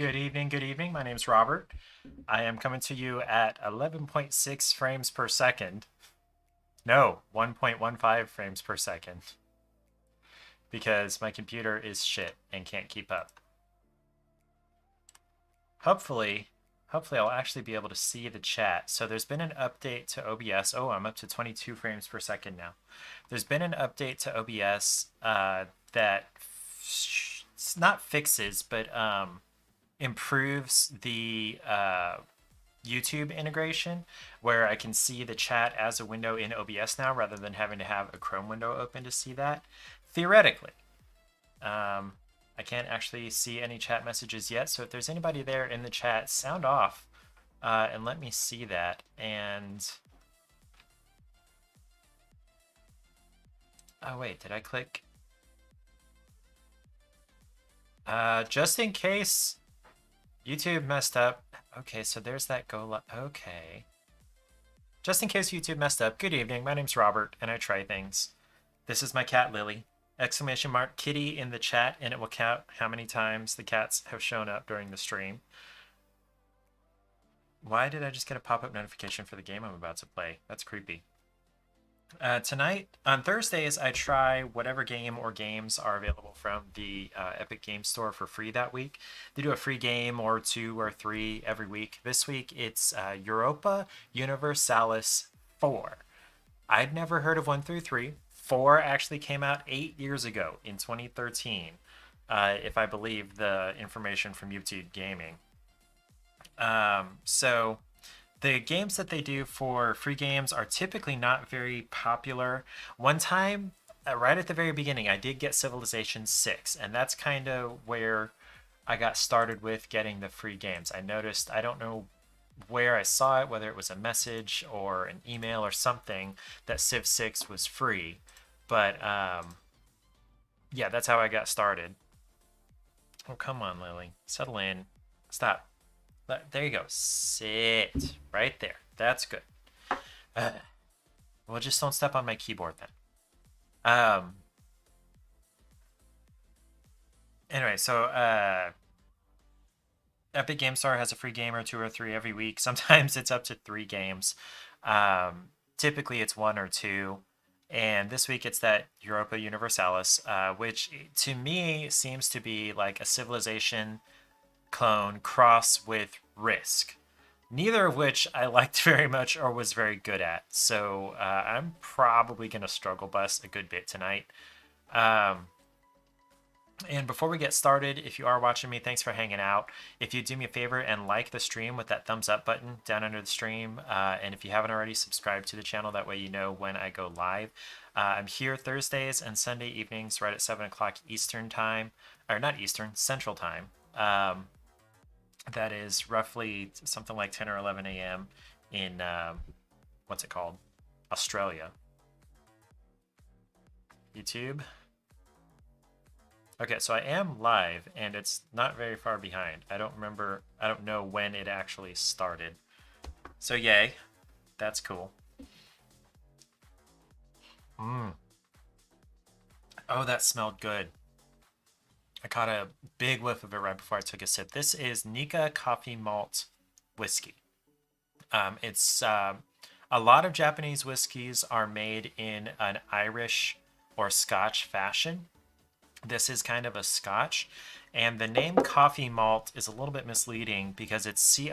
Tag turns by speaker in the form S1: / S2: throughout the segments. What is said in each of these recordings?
S1: Good evening, good evening. My name's Robert. I am coming to you at 11.6 frames per second. No, 1.15 frames per second because my computer is shit and can't keep up. Hopefully, hopefully I'll actually be able to see the chat. So there's been an update to OBS. Oh, I'm up to 22 frames per second now. There's been an update to OBS that not fixes, but improves the YouTube integration where I can see the chat as a window in OBS now rather than having to have a Chrome window open to see that. Theoretically, I can't actually see any chat messages yet, so if there's anybody there in the chat, sound off and let me see that. And oh wait, did I click? Just in case YouTube messed up. Okay, so there's that go live. Okay. Just in case YouTube messed up, good evening. My name's Robert, and I try things. This is my cat, Lily. Exclamation mark kitty in the chat, and it will count how many times the cats have shown up during the stream. Why did I just get a pop-up notification for the game I'm about to play? That's creepy. Tonight, on Thursdays, I try whatever game or games are available from the Epic Game Store for free that week. They do a free game or two or three every week. This week, it's Europa Universalis IV. I'd never heard of 1 through 3. 4 actually came out 8 years ago in 2013, if I believe the information from YouTube Gaming. So the games that they do for free games are typically not very popular. One time, right at the very beginning, I did get Civilization 6, and that's kind of where I got started with getting the free games. I noticed, I don't know where I saw it, whether it was a message or an email or something, that Civ 6 was free. But yeah, that's how I got started. Oh, come on, Lily. Settle in. Stop. There you go. Sit right there. That's good. Well, just don't step on my keyboard then. Anyway, so Epic Game Store has a free game or two or three every week. Sometimes it's up to 3 games. Typically it's 1 or 2. And this week it's that Europa Universalis, which to me seems to be like a Civilization clone cross with Risk, neither of which I liked very much or was very good at. So I'm probably going to struggle bus a good bit tonight. And before we get started, if you are watching me, thanks for hanging out. If you do me a favor and like the stream with that thumbs up button down under the stream, and if you haven't already, subscribe to the channel. That way you know when I go live. I'm here Thursdays and Sunday evenings right at 7 o'clock Eastern time, or not Eastern, Central time. That is roughly something like 10 or 11 a.m. in, what's it called? Australia. YouTube. Okay, so I am live, and it's not very far behind. I don't know when it actually started. So yay, that's cool. Oh, that smelled good. I caught a big whiff of it right before I took a sip. This is Nika Coffee Malt Whiskey. It's a lot of Japanese whiskeys are made in an Irish or Scotch fashion. This is kind of a Scotch, and the name Coffee Malt is a little bit misleading because it's Coffey.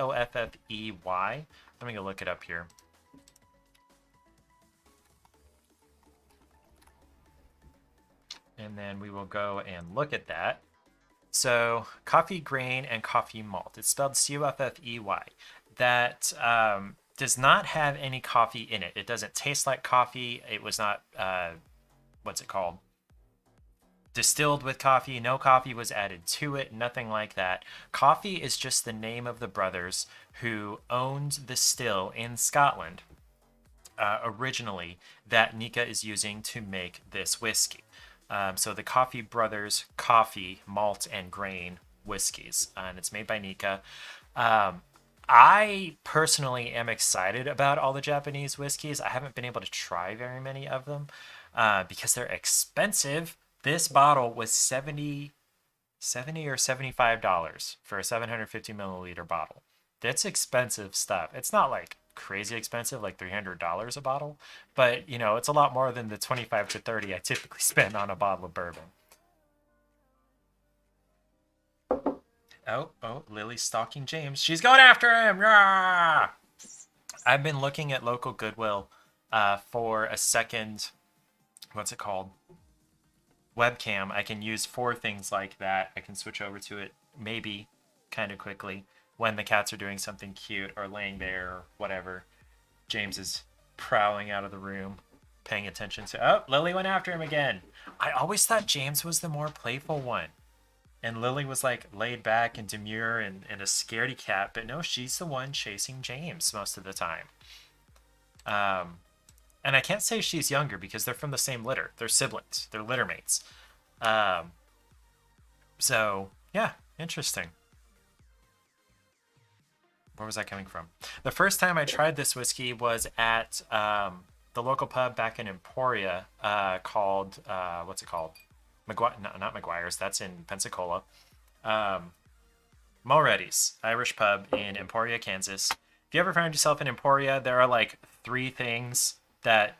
S1: Let me go look it up here. And then we will go and look at that. So coffee grain and coffee malt. It's spelled Coffey. That does not have any coffee in it. It doesn't taste like coffee. It was not, what's it called? Distilled with coffee. No coffee was added to it. Nothing like that. Coffee is just the name of the brothers who owned the still in Scotland originally that Nika is using to make this whiskey. So the Coffey Brothers coffee, malt, and grain whiskeys, and it's made by Nika. I personally am excited about all the Japanese whiskeys. I haven't been able to try very many of them because they're expensive. This bottle was $70 $70 or $75 for a 750 milliliter bottle. That's expensive stuff. It's not like crazy expensive, like $300 a bottle, but you know, it's a lot more than the 25 to 30 I typically spend on a bottle of bourbon. Oh, Lily's stalking James. She's going after him. Rah! I've been looking at local Goodwill for a second, what's it called? Webcam I can use for things like that. I can switch over to it maybe kind of quickly when the cats are doing something cute or laying there or whatever. James is prowling out of the room, paying attention to. Oh, Lily went after him again. I always thought James was the more playful one. And Lily was like laid back and demure and a scaredy cat, but no, she's the one chasing James most of the time. Um, and I can't say she's younger because they're from the same litter. They're siblings. They're litter mates. Um, so yeah, interesting. Where was I coming from? The first time I tried this whiskey was at the local pub back in Emporia called what's it called? No, not McGuire's. That's in Pensacola. Um, Mulready's Irish pub in Emporia, Kansas. If you ever find yourself in Emporia, there are like three things that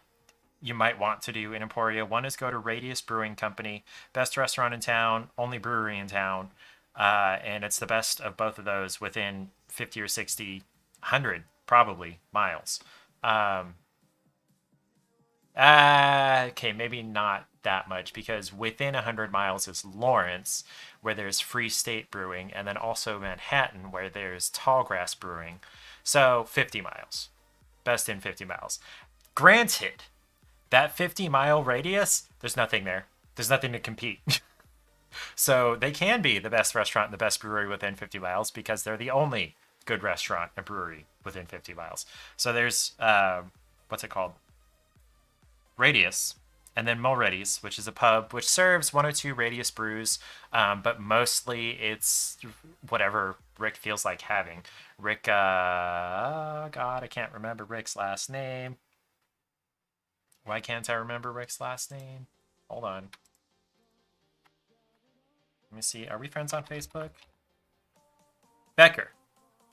S1: you might want to do in Emporia. One is go to Radius Brewing Company, best restaurant in town, only brewery in town, and it's the best of both of those within 50 or 60, 100 probably miles. Um, okay, maybe not that much because within 100 miles is Lawrence, where there's Free State Brewing, and then also Manhattan, where there's Tallgrass Brewing. So 50 miles. Best in 50 miles. Granted, that 50-mile radius, there's nothing there. There's nothing to compete. So they can be the best restaurant and the best brewery within 50 miles because they're the only good restaurant and brewery within 50 miles. So there's, what's it called? Radius, and then Mulready's, which is a pub which serves one or two Radius brews, but mostly it's whatever Rick feels like having. Rick, God, I can't remember Rick's last name. Why can't I remember Rick's last name? Hold on. Let me see. Are we friends on Facebook? Becker.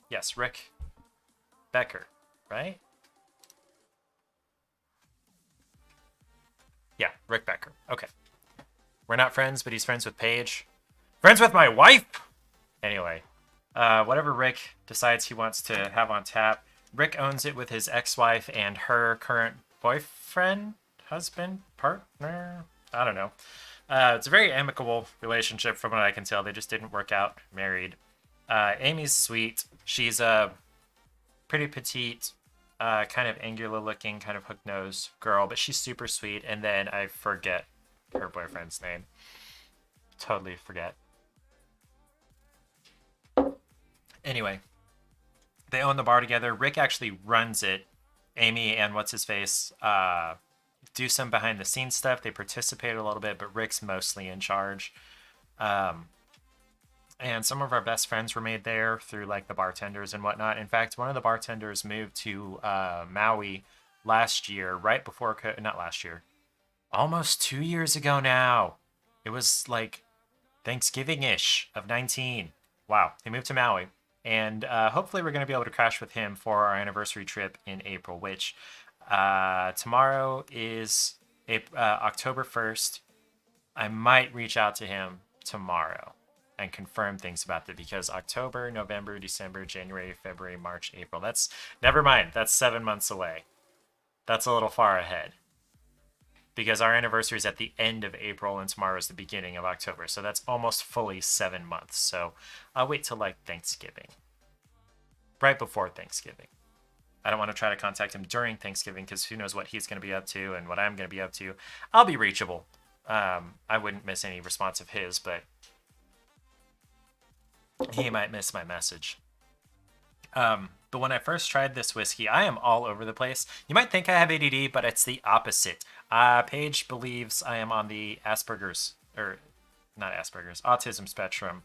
S1: Yes, Rick Becker, right? Yeah, Rick Becker. Okay. We're not friends, but he's friends with Paige. Friends with my wife! Anyway, whatever Rick decides he wants to have on tap, Rick owns it with his ex-wife and her current boyfriend, husband, partner? I don't know. It's a very amicable relationship from what I can tell. They just didn't work out married. Amy's sweet. She's a pretty petite, kind of angular looking, kind of hook nose girl, but she's super sweet. And then I forget her boyfriend's name. Totally forget. Anyway, they own the bar together. Rick actually runs it. Amy and what's his face do some behind the scenes stuff. They participate a little bit, but Rick's mostly in charge. And some of our best friends were made there through like the bartenders and whatnot. In fact, one of the bartenders moved to Maui last year, right before, not last year, almost 2 years ago now. It was like Thanksgiving-ish of 19. Wow, he moved to Maui. And hopefully we're going to be able to crash with him for our anniversary trip in April, which tomorrow is October 1st. I might reach out to him tomorrow and confirm things about that because October, November, December, January, February, March, April. That's, never mind, that's 7 months away. That's a little far ahead. Because our anniversary is at the end of April and tomorrow is the beginning of October. So that's almost fully 7 months. So I'll wait till like Thanksgiving. Right before Thanksgiving. I don't want to try to contact him during Thanksgiving because who knows what he's going to be up to and what I'm going to be up to. I'll be reachable. I wouldn't miss any response of his, but he might miss my message. But when I first tried this whiskey, I am all over the place. You might think I have ADD, but it's the opposite. Paige believes I am on the Asperger's, or not Asperger's, autism spectrum.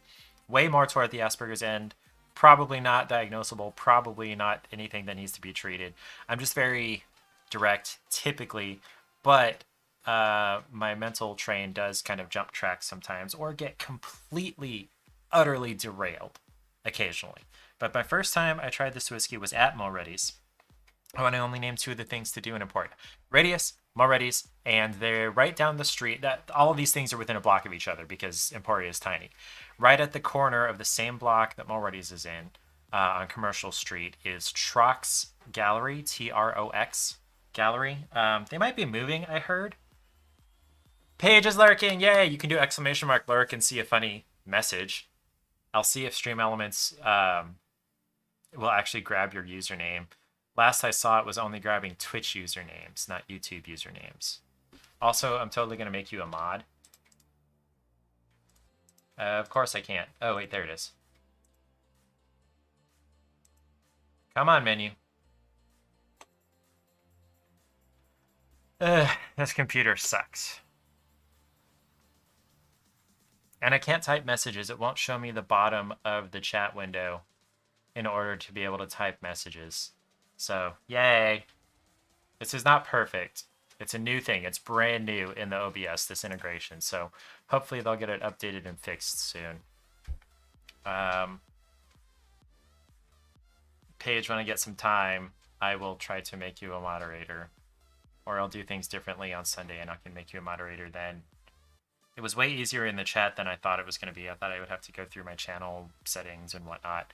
S1: Way more toward the Asperger's end. Probably not diagnosable. Probably not anything that needs to be treated. I'm just very direct, typically. But my mental train does kind of jump tracks sometimes or get completely, utterly derailed occasionally. But my first time I tried this whiskey was at Mulready's. I want to only name two of the things to do and important. Radius, Mulready's, and they're right down the street. That all of these things are within a block of each other because Emporia is tiny. Right at the corner of the same block that Mulready's is in, on Commercial Street, is Trox Gallery, Trox Gallery. They might be moving, I heard. Paige is lurking, yay! You can do exclamation mark lurk and see a funny message. I'll see if Stream Elements will actually grab your username. Last I saw it was only grabbing Twitch usernames, not YouTube usernames. Also, I'm totally going to make you a mod. Of course I can't. Oh, wait, there it is. Come on, menu. This computer sucks. And I can't type messages. It won't show me the bottom of the chat window in order to be able to type messages. So, yay. This is not perfect. It's a new thing. It's brand new in the OBS, this integration. So hopefully they'll get it updated and fixed soon. Paige, when I get some time, I will try to make you a moderator. Or I'll do things differently on Sunday and I can make you a moderator then. It was way easier in the chat than I thought it was going to be. I thought I would have to go through my channel settings and whatnot.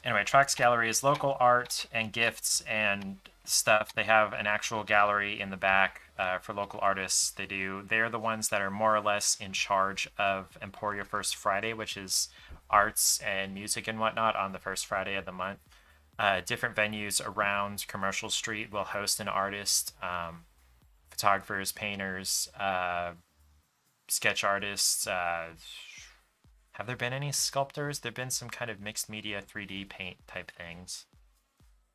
S1: Anyway, Trox Gallery is local art and gifts and stuff. They have an actual gallery in the back for local artists. They're the ones that are more or less in charge of Emporia First Friday, which is arts and music and whatnot on the first Friday of the month. Different venues around Commercial Street will host an artist, photographers, painters, sketch artists. Have there been any sculptors? There have been some kind of mixed media 3D paint type things.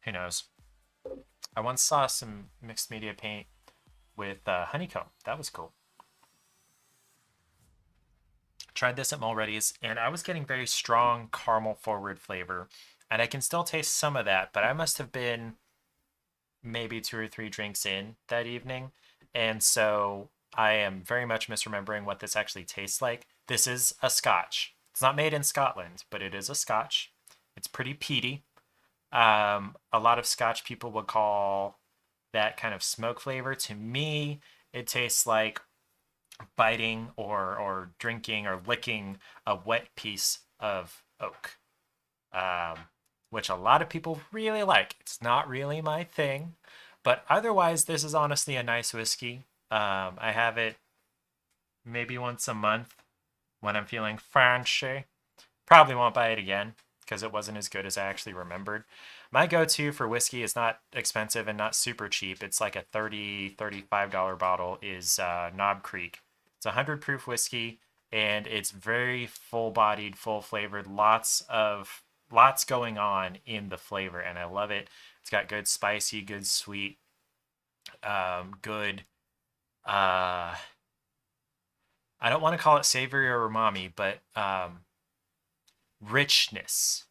S1: Who knows? I once saw some mixed media paint with honeycomb. That was cool. Tried this at Mulready's, and I was getting very strong caramel forward flavor. And I can still taste some of that, but I must have been maybe 2 or 3 drinks in that evening. And so I am very much misremembering what this actually tastes like. This is a scotch. It's not made in Scotland, but it is a scotch. It's pretty peaty. A lot of scotch people would call that kind of smoke flavor. To me, it tastes like biting or drinking or licking a wet piece of oak, which a lot of people really like. It's not really my thing, but otherwise, this is honestly a nice whiskey. I have it maybe once a month when I'm feeling fancy. Probably won't buy it again because it wasn't as good as I actually remembered. My go-to for whiskey is not expensive and not super cheap. It's like a $30, $35 bottle is Knob Creek. It's a 100 proof whiskey and it's very full-bodied, full-flavored. Lots going on in the flavor and I love it. It's got good spicy, good sweet, good I don't want to call it savory or umami, but richness,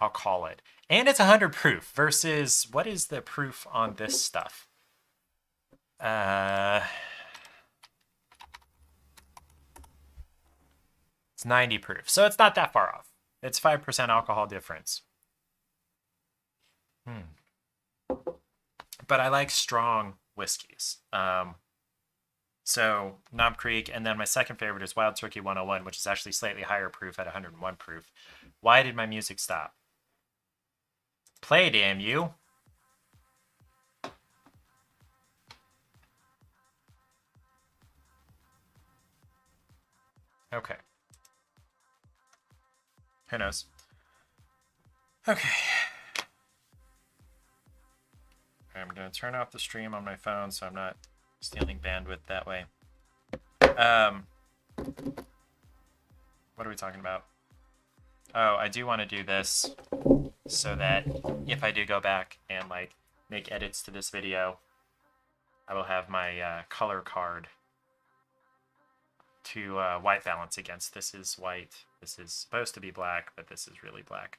S1: I'll call it. And it's 100 proof versus, what is the proof on this stuff? It's 90 proof, so it's not that far off. It's 5% alcohol difference. But I like strong whiskeys. So Knob Creek, and then my second favorite is Wild Turkey 101, which is actually slightly higher proof at 101 proof. Why did my music stop? Play, damn you. Okay. Who knows? Okay. I'm going to turn off the stream on my phone so I'm not stealing bandwidth that way. What are we talking about? Oh, I do want to do this so that if I do go back and like make edits to this video, I will have my color card to white balance against. This is white. This is supposed to be black, but this is really black.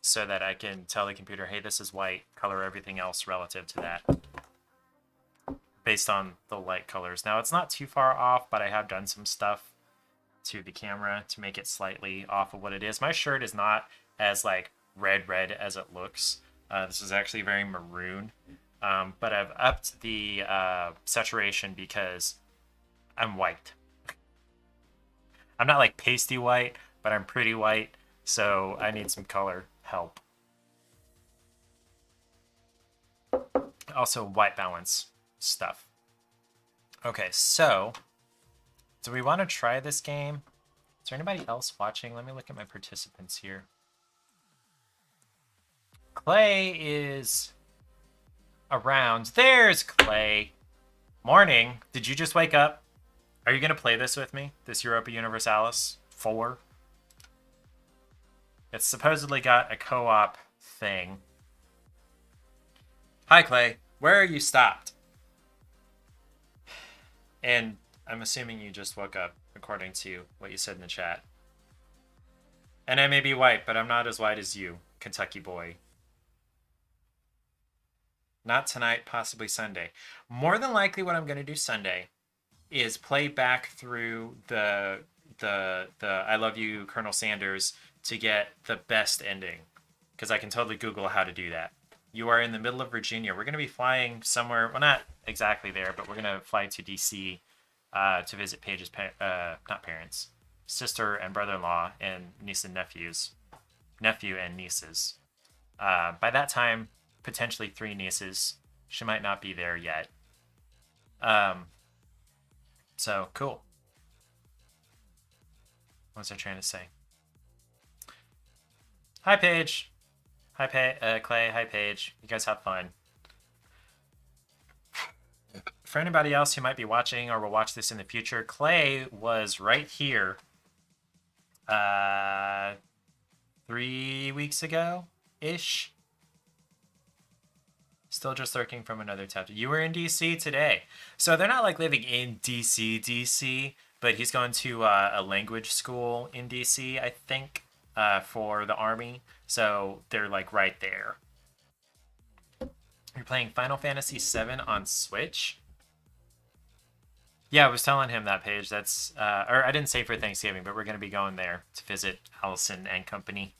S1: So that I can tell the computer, hey, this is white, color everything else relative to that. based on the light colors. Now, it's not too far off, but I have done some stuff to the camera to make it slightly off of what it is. My shirt is not as like red as it looks. This is actually very maroon, but I've upped the saturation because I'm white. I'm not like pasty white, but I'm pretty white, so I need some color help. Also, white balance stuff. Okay, so do we want to try this game? Is there anybody else watching? Let me look at my participants here. Clay is around. There's Clay. Morning. Did you just wake up? Are you going to play this with me? This Europa Universalis IV? It's supposedly got a co-op thing. Hi, Clay. Where are you stopped? And I'm assuming you just woke up, according to what you said in the chat. And I may be white, but I'm not as white as you, Kentucky boy. Not tonight, possibly Sunday. More than likely what I'm going to do Sunday is play back through the I Love You, Colonel Sanders to get the best ending. Because I can totally Google how to do that. You are in the middle of Virginia. We're going to be flying somewhere, well, not exactly there, but we're going to fly to D.C. To visit Paige's, not parents, sister and brother-in-law and niece and nephew and nieces. By that time, potentially 3 nieces. She might not be there yet. So, cool. What was I trying to say? Hi, Paige. Hi, Clay. Hi, Paige. You guys have fun. For anybody else who might be watching or will watch this in the future, Clay was right here 3 weeks ago-ish. Still just lurking from another tab. You were in DC today. So they're not like living in DC, but he's going to a language school in DC, I think, for the Army. So they're like right there. You're playing Final Fantasy VII on Switch? Yeah, I was telling him that, Paige. That's, or I didn't say for Thanksgiving, but we're going to be going there to visit Allison and company.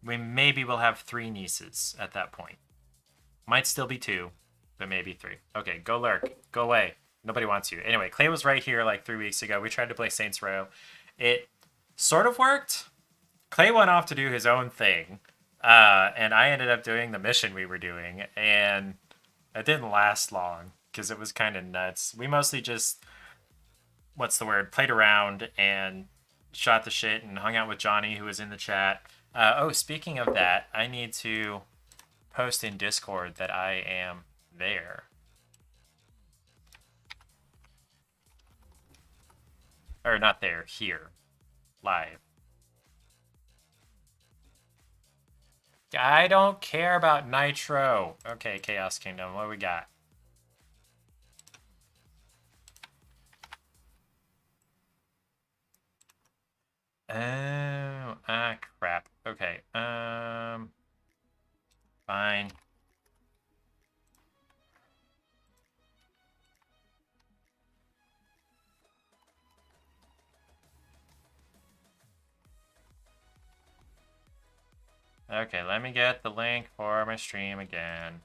S1: Maybe we'll have 3 nieces at that point. Might still be 2, but maybe 3. Okay, go lurk. Go away. Nobody wants you. Anyway, Clay was right here like 3 weeks ago. We tried to play Saints Row. It sort of worked. Clay went off to do his own thing, and I ended up doing the mission we were doing, and it didn't last long because it was kind of nuts. We mostly just, played around and shot the shit and hung out with Johnny, who was in the chat. Speaking of that, I need to post in Discord that I am there. Or not there, here. Live. I don't care about Nitro. Okay, Chaos Kingdom, what do we got? Oh, crap. Okay, fine. Okay, let me get the link for my stream again.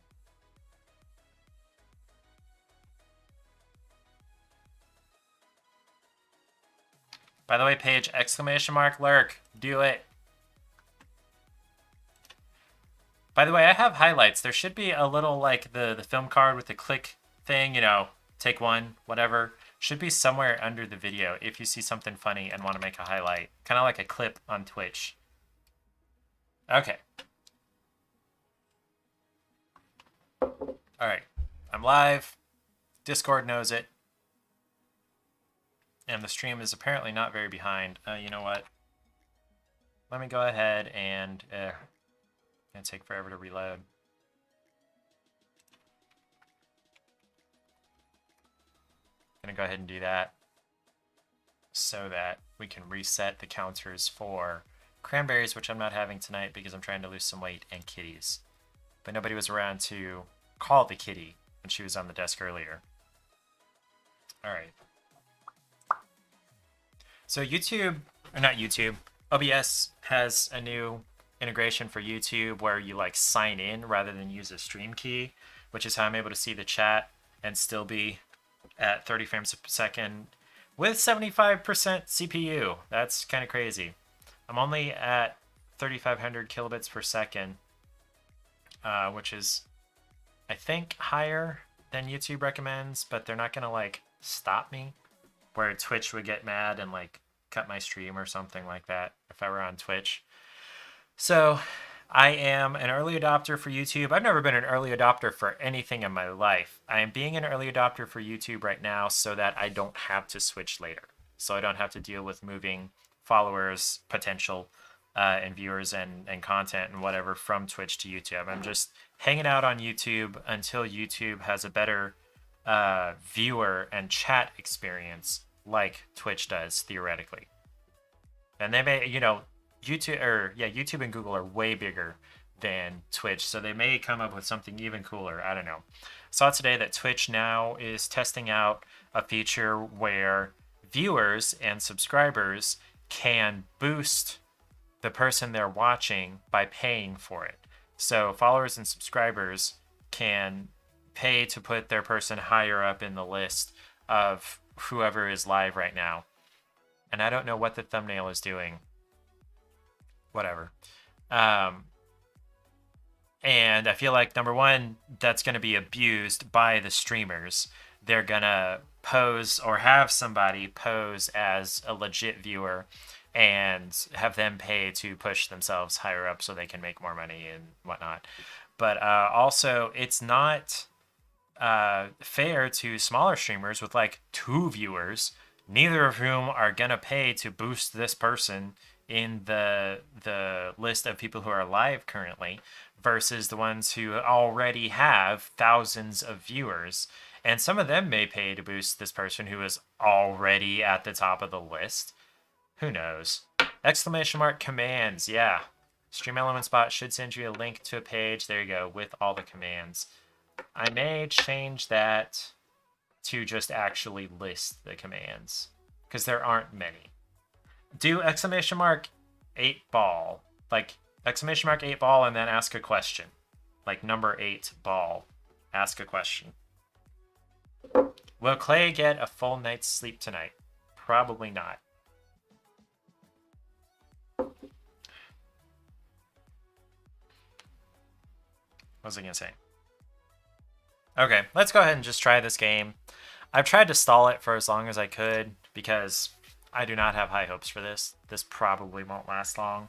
S1: By the way, Paige, !lurk. Do it. By the way, I have highlights. There should be a little, like, the film card with the click thing, you know, take one, whatever. Should be somewhere under the video if you see something funny and want to make a highlight. Kind of like a clip on Twitch. Okay. Alright. I'm live. Discord knows it. And the stream is apparently not very behind. You know what? Let me go ahead and... it's gonna take forever to reload. Gonna go ahead and do that so that we can reset the counters for cranberries, which I'm not having tonight because I'm trying to lose some weight, and kitties. but nobody was around to call the kitty when she was on the desk earlier. All right. So YouTube, or not YouTube, OBS has a new integration for YouTube where you like sign in rather than use a stream key, which is how I'm able to see the chat and still be at 30 frames per second with 75% CPU. That's kind of crazy. I'm only at 3,500 kilobits per second, which is, I think, higher than YouTube recommends, but they're not gonna like stop me where Twitch would get mad and like cut my stream or something like that if I were on Twitch. So I am an early adopter for YouTube. I've never been an early adopter for anything in my life. I am being an early adopter for YouTube right now so that I don't have to switch later. So I don't have to deal with moving followers, potential, and viewers and content and whatever from Twitch to YouTube. I'm just hanging out on YouTube until YouTube has a better viewer and chat experience like Twitch does, theoretically. And they may, you know, YouTube and Google are way bigger than Twitch, so they may come up with something even cooler. I don't know. Saw today that Twitch now is testing out a feature where viewers and subscribers can boost the person they're watching by paying for it. So followers and subscribers can pay to put their person higher up in the list of whoever is live right now. And I don't know what the thumbnail is doing. Whatever. And I feel like, number one, that's going to be abused by the streamers. They're going to pose or have somebody pose as a legit viewer and have them pay to push themselves higher up so they can make more money and whatnot. But also, it's not fair to smaller streamers with like 2 viewers, neither of whom are going to pay to boost this person in the list of people who are live currently versus the ones who already have thousands of viewers. And some of them may pay to boost this person who is already at the top of the list. Who knows? Exclamation mark commands. Yeah. Stream Elements bot should send you a link to a page. There you go, with all the commands. I may change that to just actually list the commands because there aren't many. Do exclamation mark 8 ball, like exclamation mark 8 ball, and then ask a question, like number 8 ball. Ask a question. Will Clay get a full night's sleep tonight? Probably not. What was I gonna say? Okay, let's go ahead and just try this game. I've tried to stall it for as long as I could because I do not have high hopes for this. This probably won't last long.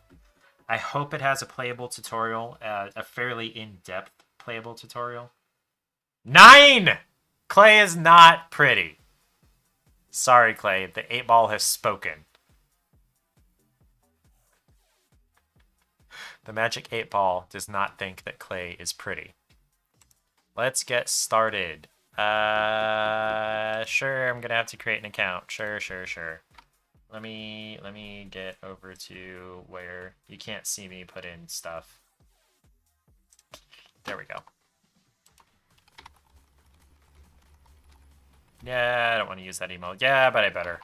S1: I hope it has a playable tutorial, a fairly in-depth playable tutorial. 9! Clay is not pretty. Sorry, Clay. The 8 ball has spoken. The magic 8 ball does not think that Clay is pretty. Let's get started. Sure, I'm gonna have to create an account. Sure. Let me get over to where you can't see me put in stuff. There we go. Yeah, I don't want to use that emote. Yeah, but I better.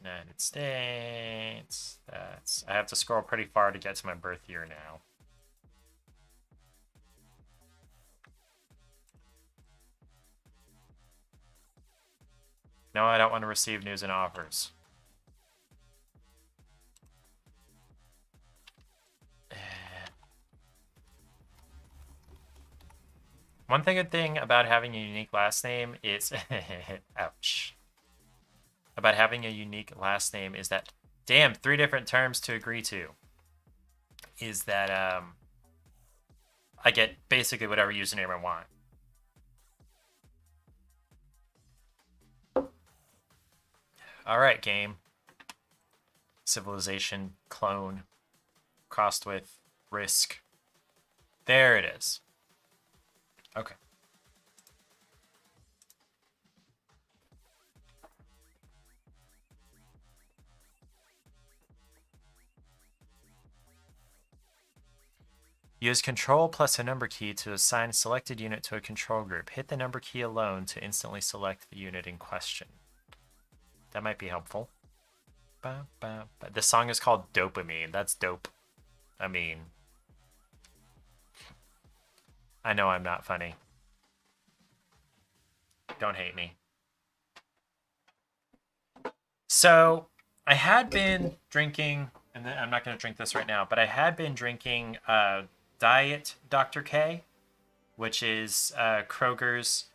S1: United States. I have to scroll pretty far to get to my birth year now. No, I don't want to receive news and offers. One good thing about having a unique last name is ouch. About having a unique last name is that, damn, 3 different terms to agree to, is that I get basically whatever username I want. All right, game. Civilization clone crossed with Risk. There it is. Okay. Use Control plus a number key to assign a selected unit to a control group. Hit the number key alone to instantly select the unit in question. That might be helpful. The song is called Dopamine. That's dope. I mean, I know I'm not funny. Don't hate me. So, I had been drinking, and I'm not going to drink this right now, but I had been drinking Diet Dr. K, which is Kroger's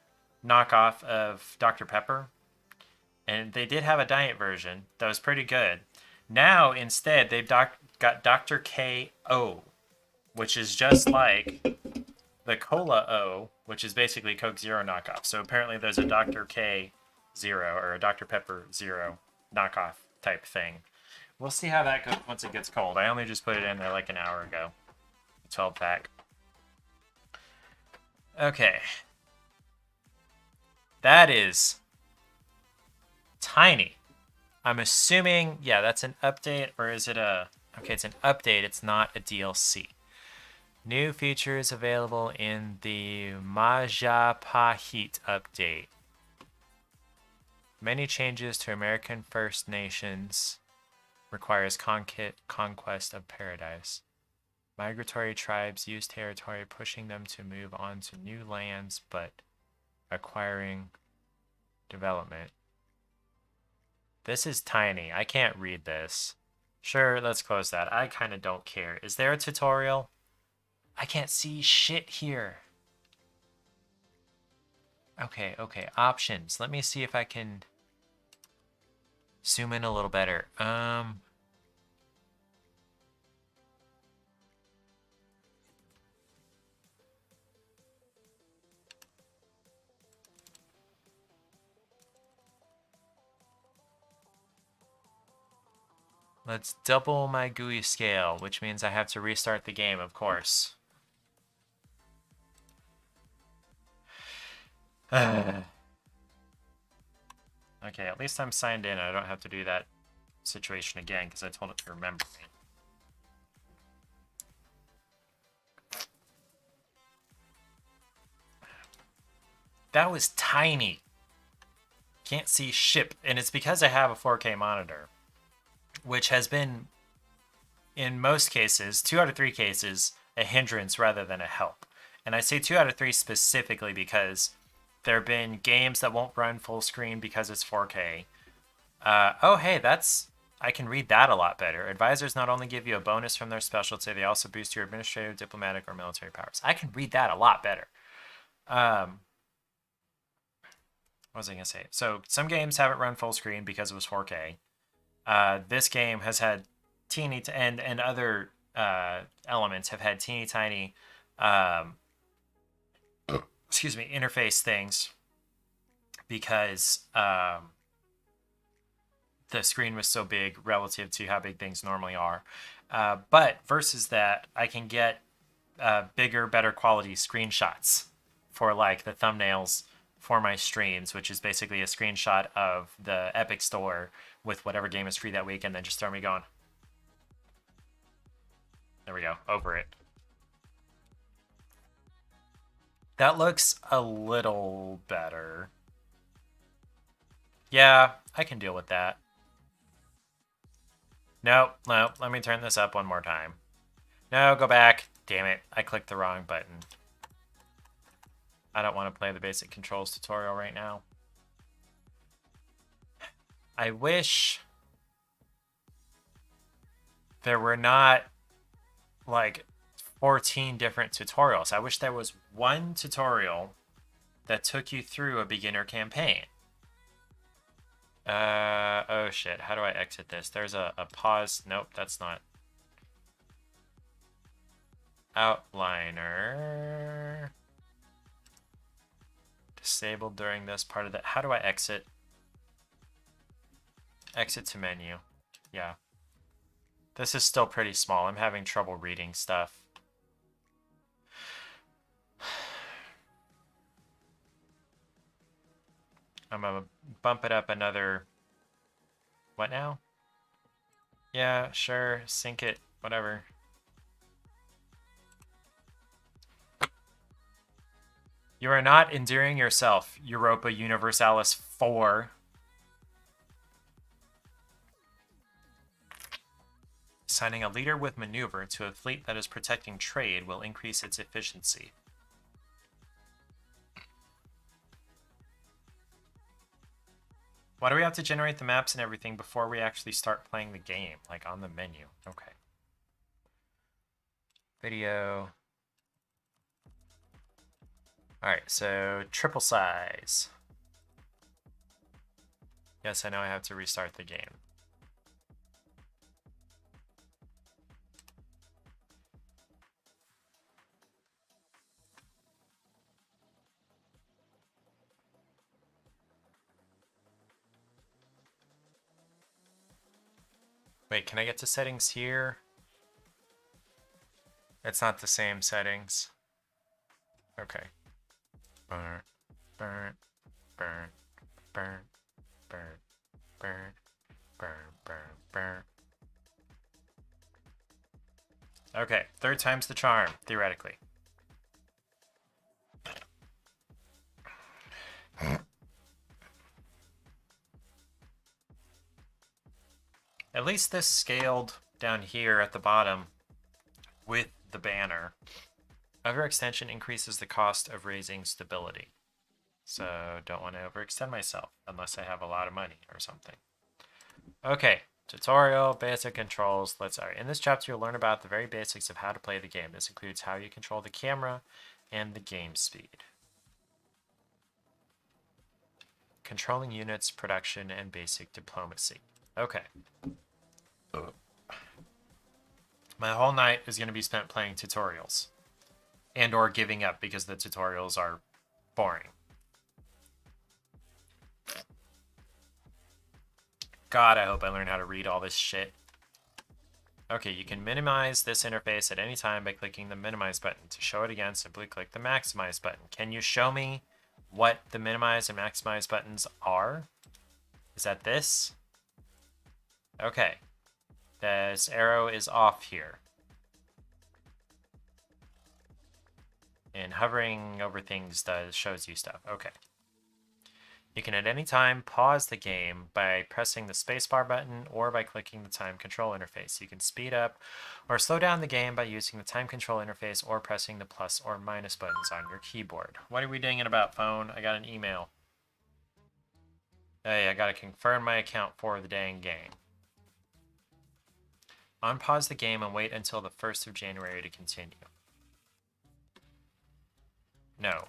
S1: knockoff of Dr. Pepper. And they did have a diet version that was pretty good. Now, instead, they've got Dr. K.O., which is just like the Cola O, which is basically Coke Zero knockoff. So apparently there's a Dr. K Zero or a Dr. Pepper Zero knockoff type thing. We'll see how that goes once it gets cold. I only just put it in there like an hour ago. 12 pack. Okay. That is tiny. I'm assuming, yeah, that's an update, or is it a... Okay, it's an update. It's not a DLC. New features available in the Majapahit update. Many changes to American First Nations requires conquest of paradise. Migratory tribes use territory, pushing them to move on to new lands, but acquiring development. This is tiny. I can't read this. Sure, let's close that. I kind of don't care. Is there a tutorial? I can't see shit here. Okay, options. Let me see if I can zoom in a little better. Let's double my GUI scale, which means I have to restart the game, of course. Okay, at least I'm signed in. I don't have to do that situation again because I told it to remember me. That was tiny. Can't see shit. And it's because I have a 4K monitor, which has been, in most cases, 2 out of 3 cases, a hindrance rather than a help. And I say 2 out of 3 specifically because there have been games that won't run full screen because it's 4K. Oh, hey, I can read that a lot better. Advisors not only give you a bonus from their specialty, they also boost your administrative, diplomatic, or military powers. I can read that a lot better. What was I going to say? So some games haven't run full screen because it was 4K. This game has had teeny and other elements have had teeny tiny interface things because the screen was so big relative to how big things normally are. But versus that, I can get bigger, better quality screenshots for like the thumbnails for my streams, which is basically a screenshot of the Epic Store with whatever game is free that week, and then just throw me going. There we go, over it. That looks a little better. Yeah, I can deal with that. No, let me turn this up one more time. No, go back. Damn it, I clicked the wrong button. I don't want to play the basic controls tutorial right now. I wish there were not like 14 different tutorials. I wish there was one tutorial that took you through a beginner campaign. Oh shit, how do I exit this? There's a pause. Nope, that's not. Outliner. Disabled during this part of the... How do I exit? Exit to menu. Yeah. This is still pretty small. I'm having trouble reading stuff. I'm gonna bump it up another... What now? Yeah, sure. Sync it. Whatever. You are not endearing yourself, Europa Universalis IV. Assigning a leader with maneuver to a fleet that is protecting trade will increase its efficiency. Why do we have to generate the maps and everything before we actually start playing the game? Like on the menu. Okay. Video. Alright, so triple size. Yes, I know I have to restart the game. Wait, can I get to settings here? It's not the same settings. Okay. Burn, burn, burn, burn, burn, burn, burn, burn, burn. Okay, third time's the charm, theoretically. At least this scaled down here at the bottom with the banner. Overextension increases the cost of raising stability. So don't want to overextend myself unless I have a lot of money or something. Okay, tutorial, basic controls. In this chapter you'll learn about the very basics of how to play the game. This includes how you control the camera and the game speed. Controlling units, production, and basic diplomacy. Okay. My whole night is going to be spent playing tutorials. And or giving up because the tutorials are boring. God, I hope I learn how to read all this shit. Okay, you can minimize this interface at any time by clicking the minimize button. To show it again, simply click the maximize button. Can you show me what the minimize and maximize buttons are? Is that this? Okay. This arrow is off here. And hovering over things shows you stuff. Okay. You can at any time pause the game by pressing the spacebar button or by clicking the time control interface. You can speed up or slow down the game by using the time control interface or pressing the plus or minus buttons on your keyboard. What are we dinging about, phone? I got an email. Hey, I gotta confirm my account for the dang game. Unpause the game and wait until the 1st of January to continue. No.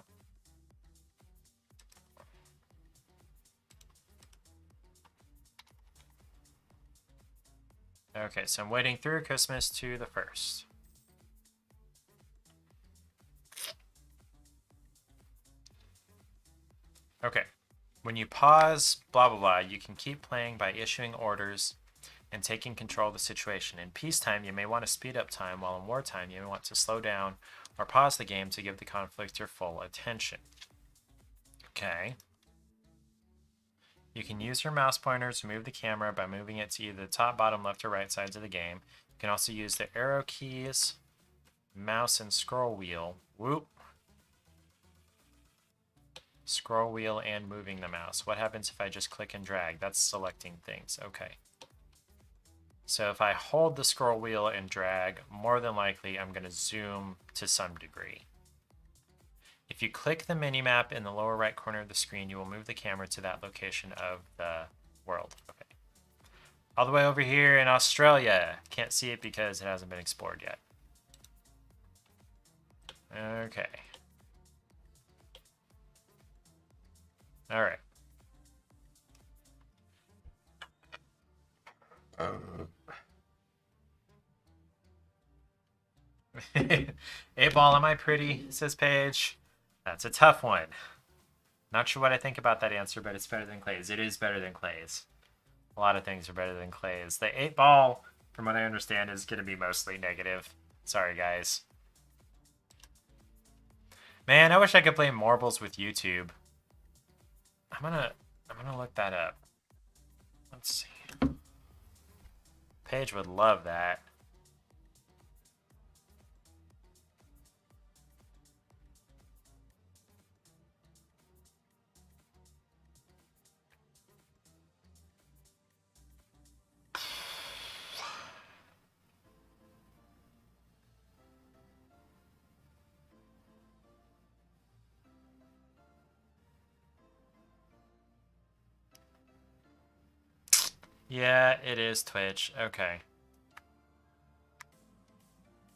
S1: Okay, so I'm waiting through Christmas to the 1st. Okay. When you pause, blah, blah, blah, you can keep playing by issuing orders and taking control of the situation. In peacetime, you may want to speed up time, while in wartime, you may want to slow down or pause the game to give the conflict your full attention. Okay. You can use your mouse pointer to move the camera by moving it to either the top, bottom, left, or right sides of the game. You can also use the arrow keys, mouse, and scroll wheel. Whoop. Scroll wheel and moving the mouse. What happens if I just click and drag? That's selecting things. Okay. So if I hold the scroll wheel and drag, more than likely I'm going to zoom to some degree. If you click the minimap in the lower right corner of the screen, you will move the camera to that location of the world. Okay. All the way over here in Australia. Can't see it because it hasn't been explored yet. Okay. All right. 8-ball, am I pretty? Says Paige. That's a tough one. Not sure what I think about that answer, but it's better than Clay's. It is better than Clay's. A lot of things are better than Clay's. The 8-ball, from what I understand, is going to be mostly negative. Sorry, guys. Man, I wish I could play marbles with YouTube. I'm gonna look that up. Let's see. Paige would love that. Yeah, it is Twitch. Okay.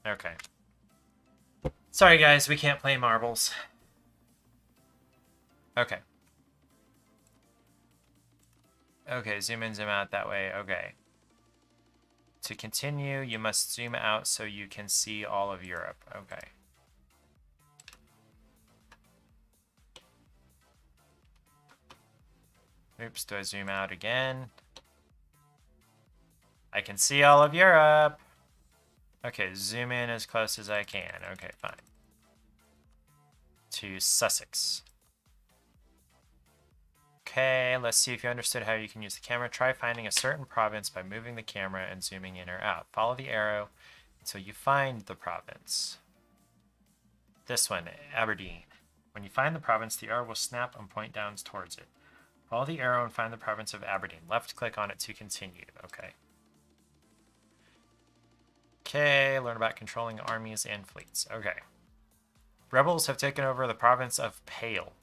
S1: Okay. Sorry, guys, we can't play marbles. Okay. Okay, zoom in, zoom out that way. Okay. To continue, you must zoom out so you can see all of Europe. Okay. Oops, do I zoom out again? I can see all of Europe. Okay, zoom in as close as I can. Okay, fine. To Sussex. Okay, let's see if you understood how you can use the camera. Try finding a certain province by moving the camera and zooming in or out. Follow the arrow until you find the province. This one, Aberdeen. When you find the province, the arrow will snap and point down towards it. Follow the arrow and find the province of Aberdeen. Left click on it to continue. Okay. Okay, learn about controlling armies and fleets. Okay. Rebels have taken over the province of Pale.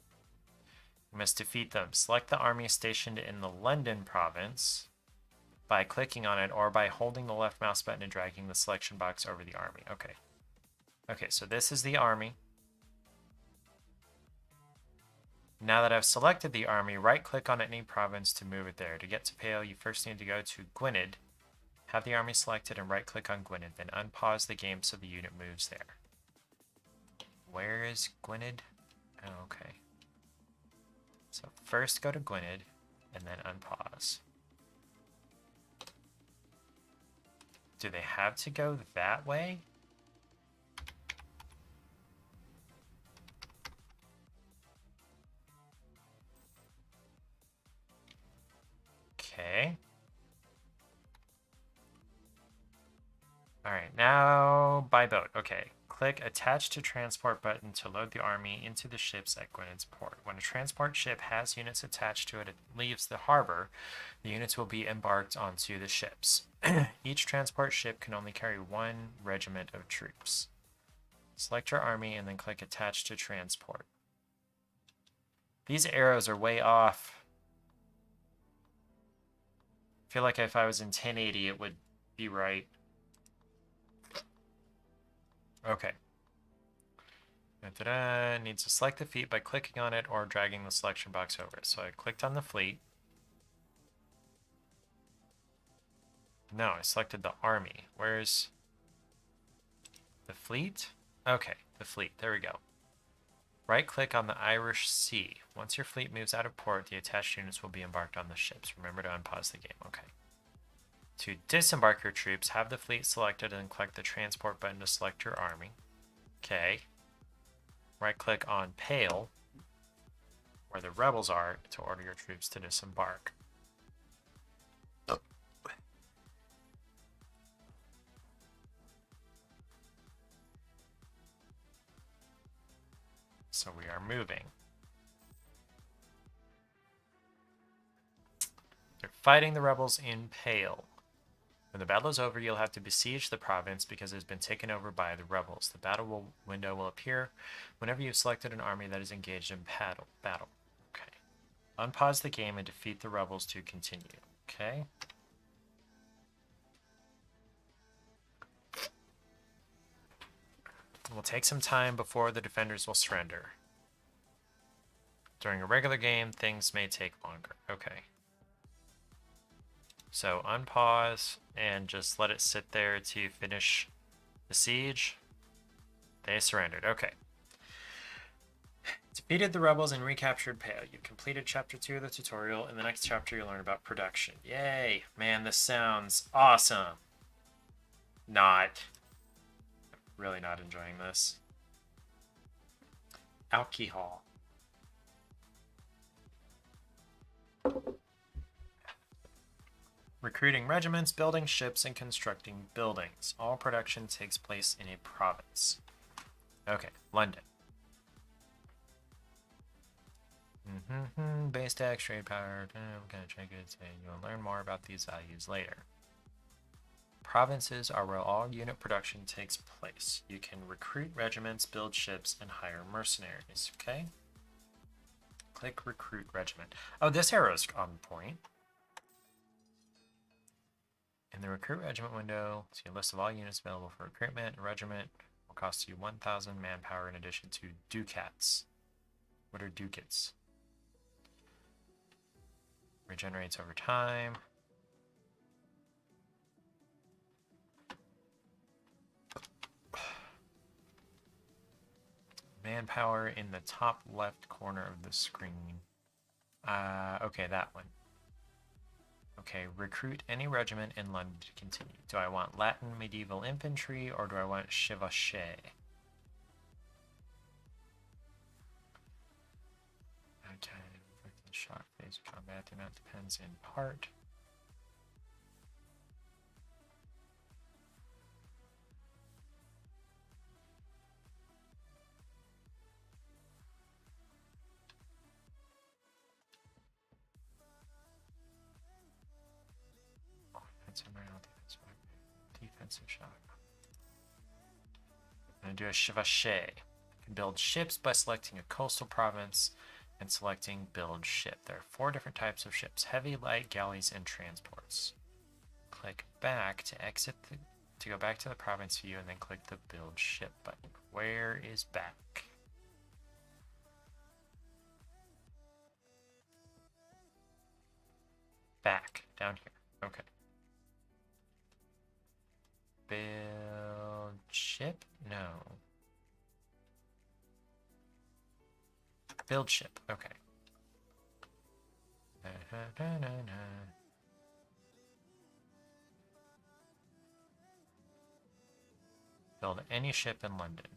S1: You must defeat them. Select the army stationed in the London province by clicking on it or by holding the left mouse button and dragging the selection box over the army. Okay. Okay, so this is the army. Now that I've selected the army, right-click on any province to move it there. To get to Pale, you first need to go to Gwynedd, have the army selected, and right-click on Gwynedd, then unpause the game so the unit moves there. Where is Gwynedd? Oh, okay. So first go to Gwynedd, and then unpause. Do they have to go that way? Okay. All right, now by boat. Okay, click attach to transport button to load the army into the ships at Gwynedd's port. When a transport ship has units attached to it and leaves the harbor, the units will be embarked onto the ships. Each transport ship can only carry one regiment of troops. Select your army and then click attach to transport. These arrows are way off. I feel like if I was in 1080, it would be right. Okay. Need to select the fleet by clicking on it or dragging the selection box over it. So I clicked on the fleet. No, I selected the army. Where's the fleet? Okay, the fleet. There we go. Right-click on the Irish Sea. Once your fleet moves out of port, the attached units will be embarked on the ships. Remember to unpause the game. Okay. To disembark your troops, have the fleet selected and click the transport button to select your army. Okay. Right-click on Pale, where the rebels are, to order your troops to disembark. So we are moving. They're fighting the rebels in Pale. When the battle is over, you'll have to besiege the province because it has been taken over by the rebels. The battle window will appear whenever you've selected an army that is engaged in battle. Okay. Unpause the game and defeat the rebels to continue. Okay. It will take some time before the defenders will surrender. During a regular game, things may take longer. Okay. So unpause and just let it sit there to finish the siege. They surrendered. Okay. Defeated the rebels and recaptured Pale. You've completed chapter 2 of the tutorial. In the next chapter, you'll learn about production. Yay! Man, this sounds awesome. Not. Really not enjoying this. Alcohol. Recruiting regiments, building ships, and constructing buildings. All production takes place in a province. Okay, London. Base tax, trade power. I'm gonna check it. You'll learn more about these values later. Provinces are where all unit production takes place. You can recruit regiments, build ships, and hire mercenaries. Okay. Click recruit regiment. Oh, this arrow's on point. In the recruit regiment window, see a list of all units available for recruitment. A regiment will cost you 1,000 manpower in addition to ducats. What are ducats? Regenerates over time. Manpower in the top left corner of the screen. Okay, that one. Okay, recruit any regiment in London to continue. Do I want Latin medieval infantry or do I want chevauchés? Okay, shock phase of combat. The amount depends in part. Defensive shock. I'm going to do a chevauché. You can build ships by selecting a coastal province and selecting build ship. There are 4 different types of ships: heavy, light, galleys, and transports. Click back to exit to go back to the province view and then click the build ship button. Where is back? Back, down here. Okay. Build ship? No. Build ship, okay. Build any ship in London.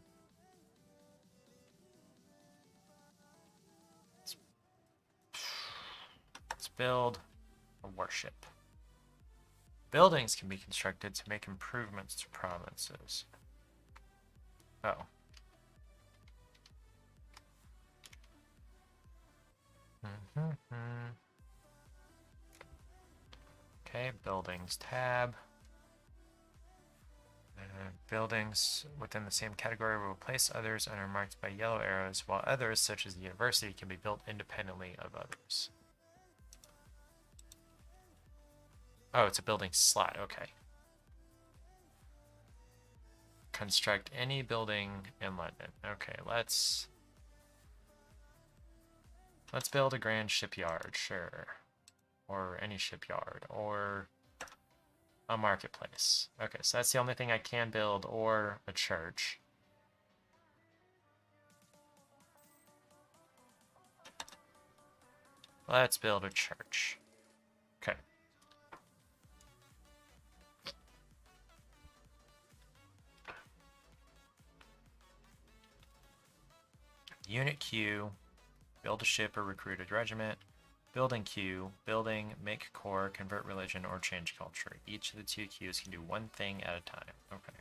S1: Let's build a warship. Buildings can be constructed to make improvements to provinces. Oh. Okay, buildings tab. Buildings within the same category will replace others and are marked by yellow arrows, while others, such as the university, can be built independently of others. Oh, it's a building slot, okay. Construct any building in London. Okay, let's build a grand shipyard, sure. Or any shipyard, or a marketplace. Okay, so that's the only thing I can build, or a church. Let's build a church. Okay. Unit queue, build a ship or recruit a regiment. Building queue, building, make core, convert religion, or change culture. Each of the 2 queues can do one thing at a time. Okay.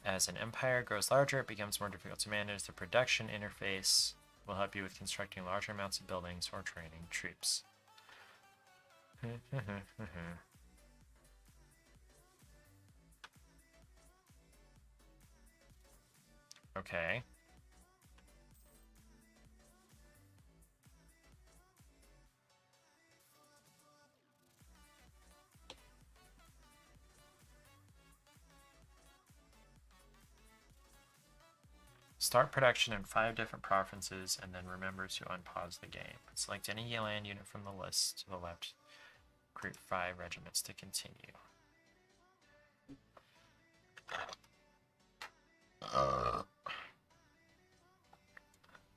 S1: As an empire grows larger, it becomes more difficult to manage. The production interface will help you with constructing larger amounts of buildings or training troops. Okay. Start production in 5 different provinces and then remember to unpause the game. Select any land unit from the list to the left. Create 5 regiments to continue.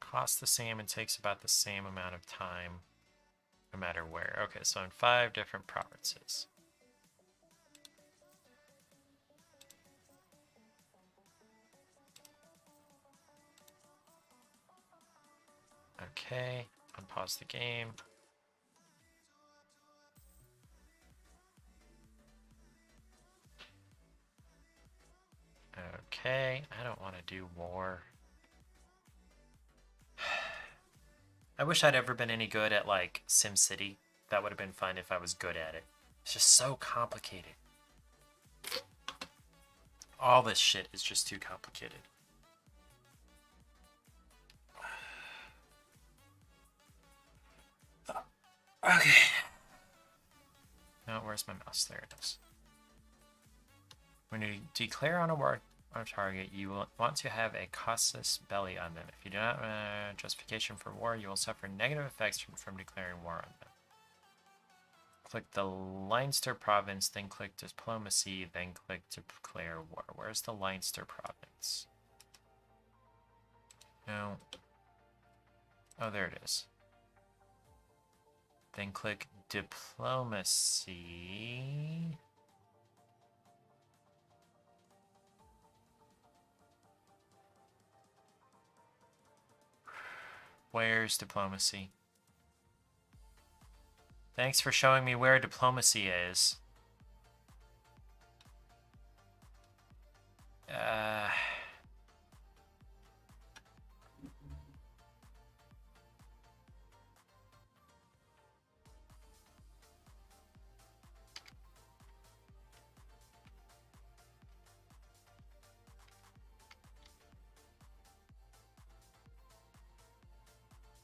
S1: Costs the same and takes about the same amount of time no matter where. Okay, so in 5 different provinces. Okay, unpause the game. Okay, I don't want to do war. I wish I'd ever been any good at, like, SimCity. That would have been fun if I was good at it. It's just so complicated. All this shit is just too complicated. Okay. No, Where's my mouse? There it is. When you declare on a war on a target, you will want to have a casus belli on them. If you do not justification for war, you will suffer negative effects from declaring war on them. Click the Leinster province, then click diplomacy, then click to declare war. Where's the Leinster province? No. Oh, there it is. Then click diplomacy. Where's diplomacy? Thanks for showing me where diplomacy is.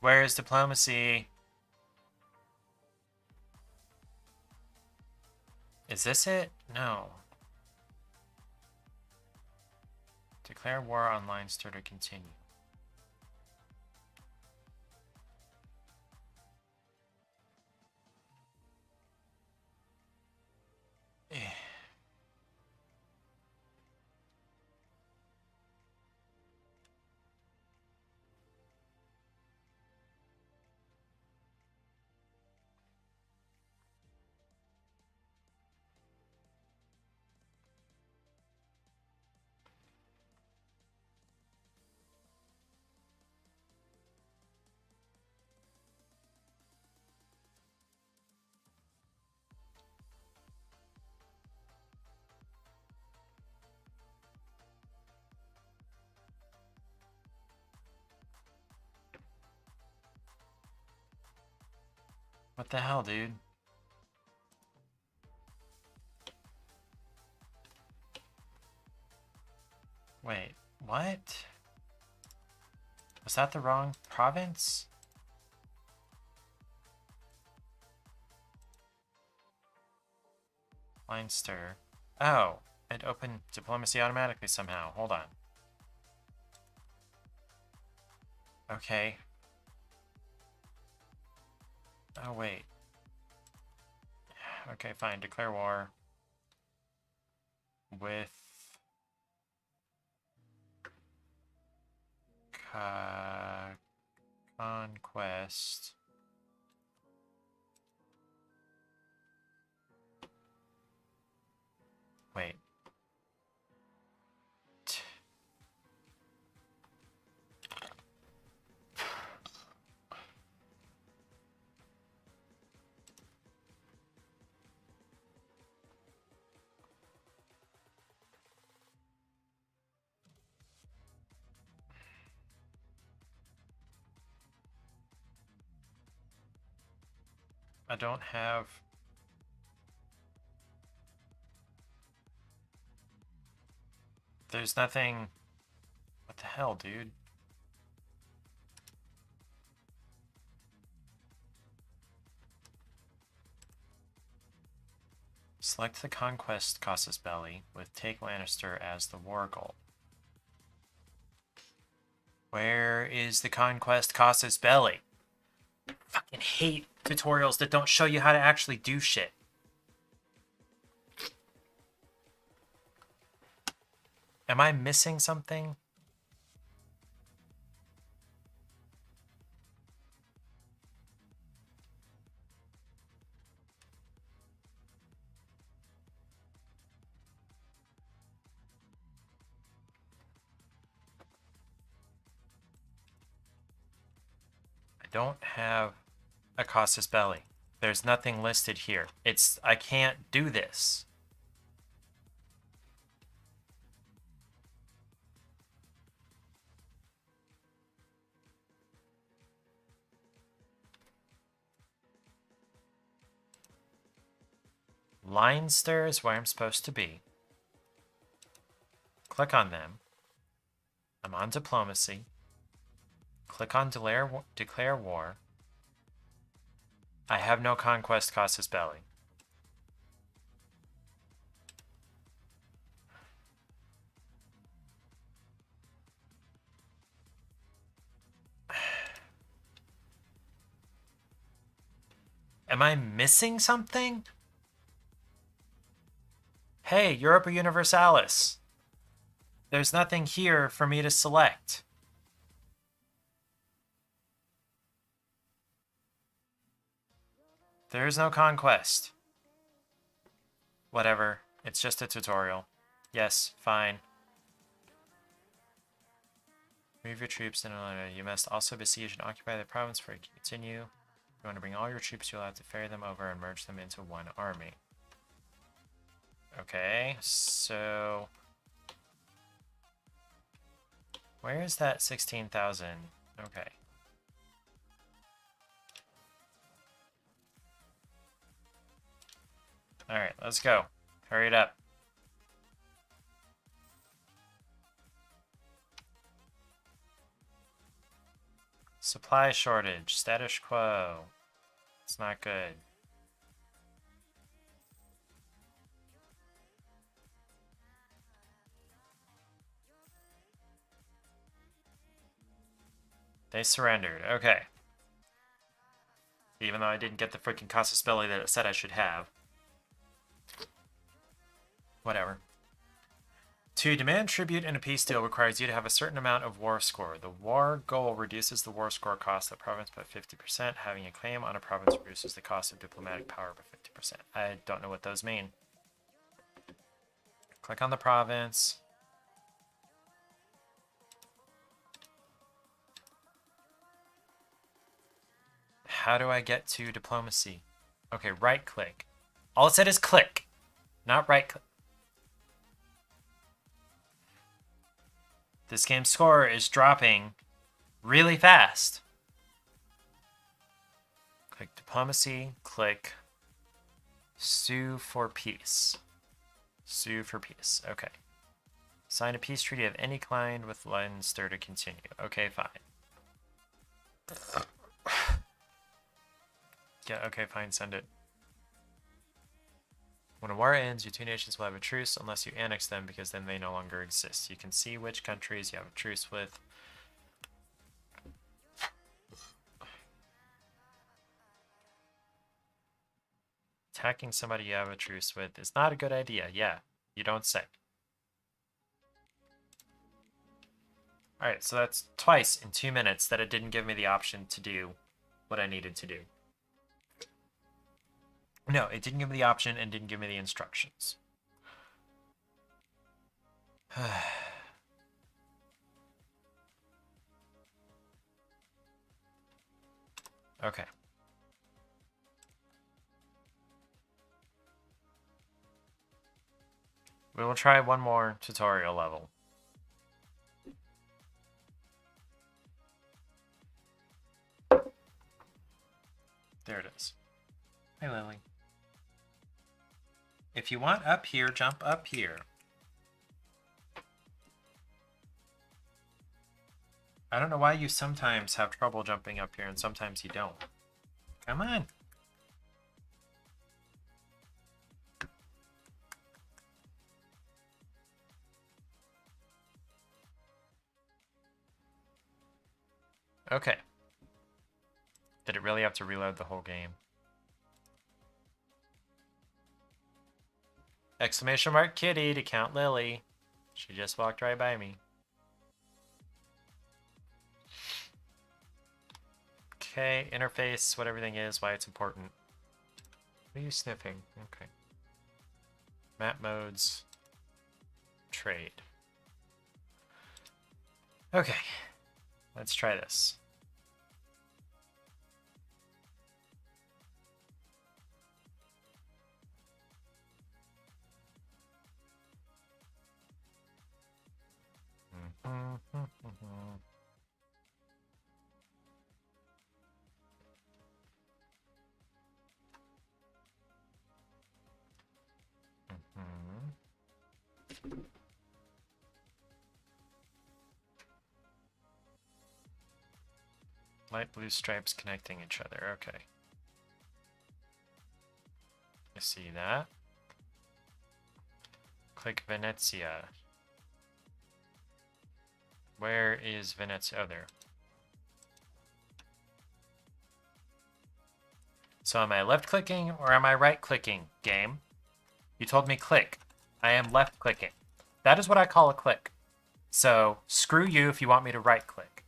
S1: Where is diplomacy? Is this it? No. Declare war on Leinster to continue. What the hell, dude? Wait, what? Was that the wrong province? Leinster. Oh, it opened diplomacy automatically somehow. Hold on. Okay. Oh, wait. Okay, fine. Declare war with conquest. Wait. I don't have... There's nothing... What the hell, dude? Select the Conquest Casus Belli with Take Lannister as the war goal. Where is the Conquest Casus Belli? I fucking hate tutorials that don't show you how to actually do shit. Am I missing something? I don't have a Casus Belli. There's nothing listed here. I can't do this. Leinster is where I'm supposed to be. Click on them. I'm on diplomacy. Click on declare war. I have no Conquest Casus Belli. Am I missing something? Hey, Europa Universalis. There's nothing here for me to select. There's no conquest. Whatever. It's just a tutorial. Yes, fine. Move your troops in. You must also besiege and occupy the province for it to continue. If you want to bring all your troops, you'll have to ferry them over and merge them into one army. Okay, so... where is that 16,000? Okay. Alright, let's go. Hurry it up. Supply shortage. Status quo. It's not good. They surrendered. Okay. Even though I didn't get the freaking casus belli that it said I should have. Whatever. To demand tribute in a peace deal requires you to have a certain amount of war score. The war goal reduces the war score cost of the province by 50%. Having a claim on a province reduces the cost of diplomatic power by 50%. I don't know what those mean. Click on the province. How do I get to diplomacy? Okay, right click. All it said is click, not right click. This game's score is dropping really fast. Click diplomacy, click sue for peace. Sue for peace, okay. Sign a peace treaty of any kind with Leinster to continue. Okay, fine. Yeah, okay, fine, send it. When a war ends, your two nations will have a truce unless you annex them, because then they no longer exist. You can see which countries you have a truce with. Attacking somebody you have a truce with is not a good idea. Yeah, you don't say. Alright, so that's twice in 2 minutes that it didn't give me the option to do what I needed to do. No, it didn't give me the option and didn't give me the instructions. Okay. We will try one more tutorial level. There it is. Hey, Lily. If you want up here, jump up here. I don't know why you sometimes have trouble jumping up here and sometimes you don't. Come on. Okay. Did it really have to reload the whole game? Exclamation mark kitty to count Lily. She just walked right by me. Okay, interface, what everything is, why it's important. What are you sniffing? Okay. Map modes. Trade. Okay. Let's try this. Light blue stripes connecting each other. Okay. I see that. Click Venezia. Where is Venezia? Oh, there. So am I left clicking or am I right clicking, game? You told me click. I am left clicking. That is what I call a click. So screw you if you want me to right click.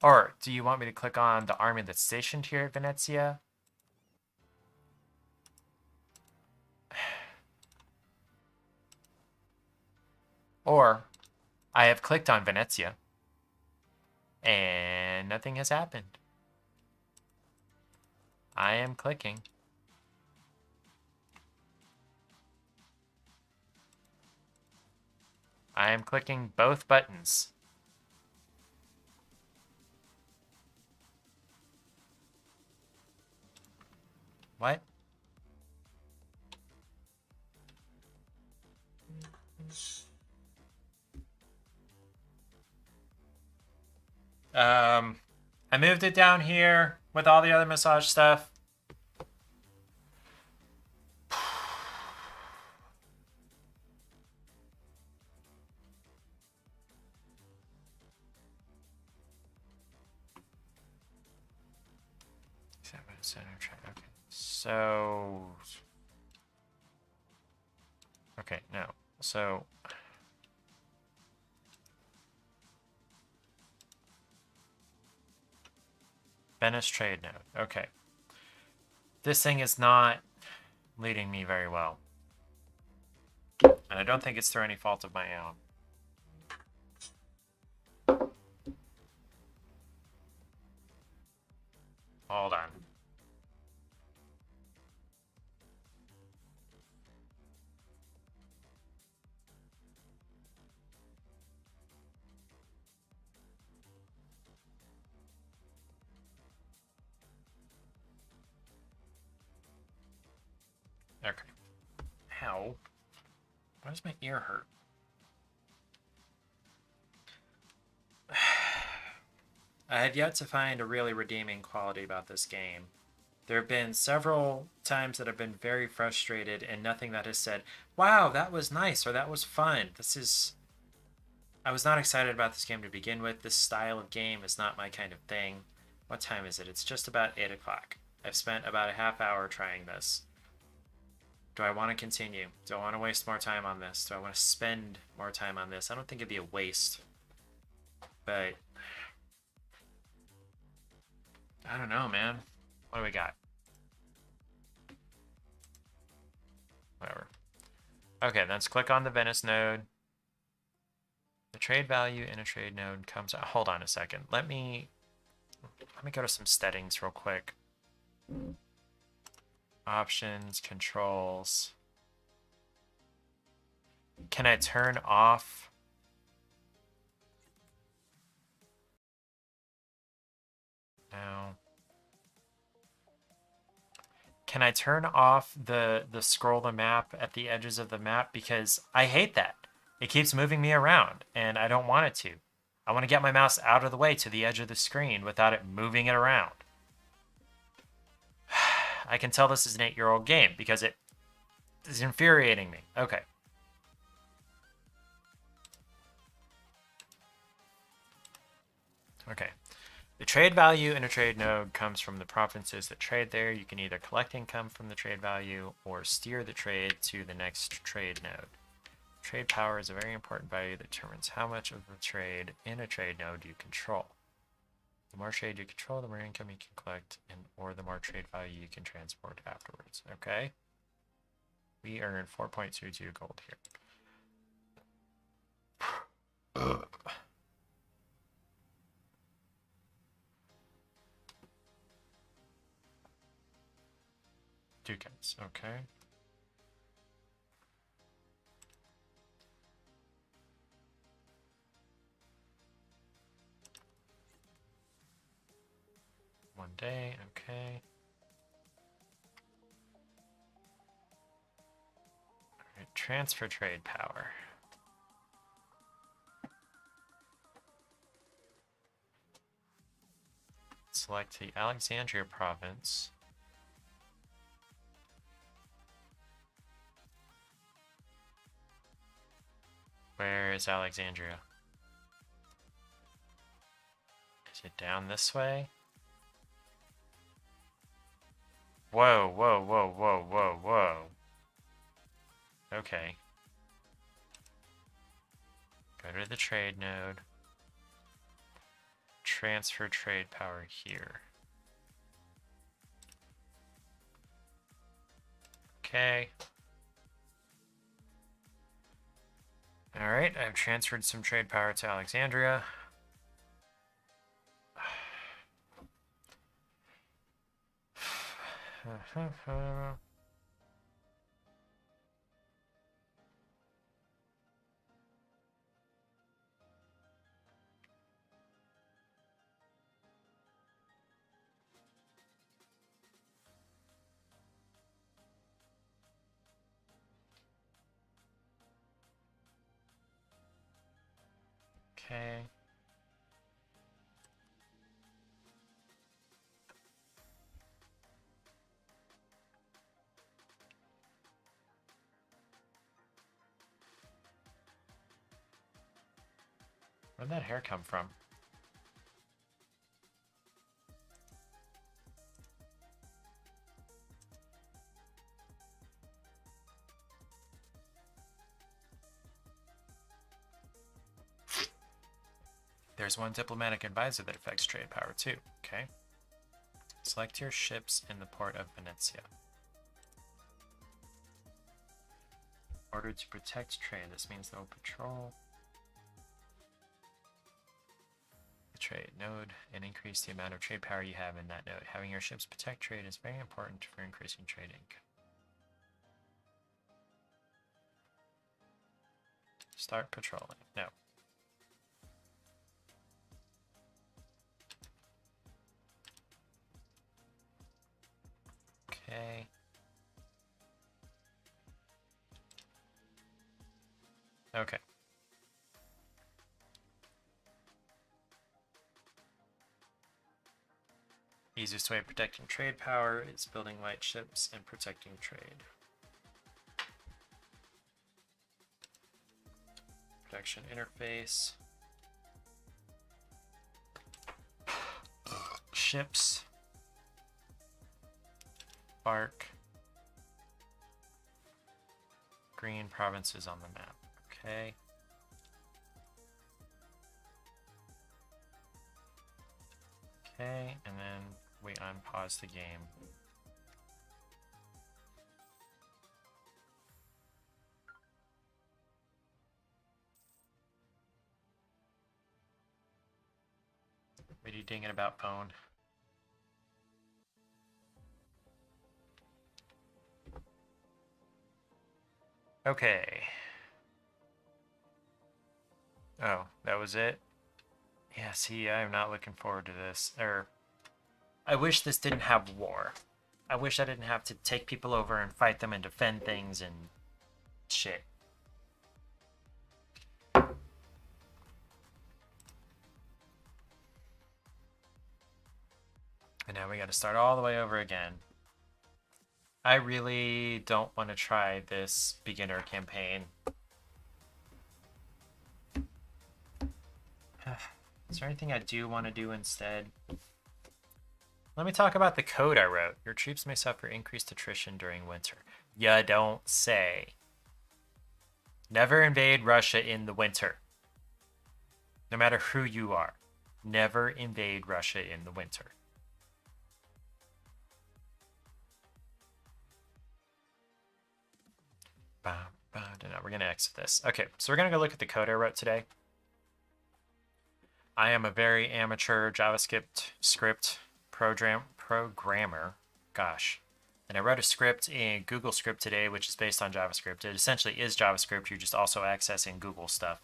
S1: Or do you want me to click on the army that's stationed here at Venezia? Or I have clicked on Venezia and nothing has happened. I am clicking. I am clicking both buttons. What? I moved it down here with all the other massage stuff. Okay, so... Okay, no. So... Venice trade node. Okay. This thing is not leading me very well. And I don't think it's through any fault of my own. Hold on. Okay. How? Why does my ear hurt? I have yet to find a really redeeming quality about this game. There have been several times that I've been very frustrated and nothing that has said, wow, that was nice or that was fun. I was not excited about this game to begin with. This style of game is not my kind of thing. What time is it? It's just about 8 o'clock. I've spent about a half hour trying this. Do I want to continue? Do I want to waste more time on this? Do I want to spend more time on this? I don't think it'd be a waste. But I don't know, man. What do we got? Whatever. Okay, let's click on the Venice node. The trade value in a trade node comes out. Hold on a second. Let me go to some settings real quick. Options, controls. Can I turn off? No. Can I turn off the scroll the map at the edges of the map? Because I hate that. It keeps moving me around and I don't want it to. I want to get my mouse out of the way to the edge of the screen without it moving it around. I can tell this is an 8-year-old game because it is infuriating me. Okay. Okay. The trade value in a trade node comes from the provinces that trade there. You can either collect income from the trade value or steer the trade to the next trade node. Trade power is a very important value that determines how much of the trade in a trade node you control. The more trade you control, the more income you can collect, or the more trade value you can transport afterwards. Okay? We earn 4.22 gold here. Ducats, okay. One day, okay. All right, transfer trade power. Select the Alexandria province. Where is Alexandria? Is it down this way? Whoa, whoa, whoa, whoa, whoa, whoa. Okay. Go to the trade node. Transfer trade power here. Okay. Alright, I've transferred some trade power to Alexandria. Okay. Where'd that hair come from? There's one diplomatic advisor that affects trade power too. Okay. Select your ships in the port of Venezia. Ordered to protect trade. This means they'll patrol the trade node and increase the amount of trade power you have in that node. Having your ships protect trade is very important for increasing trading. Start patrolling. No. Okay. Okay. Easiest way of protecting trade power is building light ships and protecting trade. Protection interface. Ships. Bark. Green provinces on the map. Okay. Okay, and then we unpause the game. What are you dinging about, phone? Okay. Oh, that was it? Yeah, see, I'm not looking forward to this. I wish this didn't have war. I wish I didn't have to take people over and fight them and defend things and shit. And now we gotta start all the way over again. I really don't want to try this beginner campaign. Is there anything I do want to do instead? Let me talk about the code I wrote. Your troops may suffer increased attrition during winter. Ya don't say. Never invade Russia in the winter. No matter who you are. Never invade Russia in the winter. No, we're going to exit this. Okay, so we're going to go look at the code I wrote today. I am a very amateur JavaScript programmer. Gosh. And I wrote a script in Google Script today, which is based on JavaScript. It essentially is JavaScript. You're just also accessing Google stuff.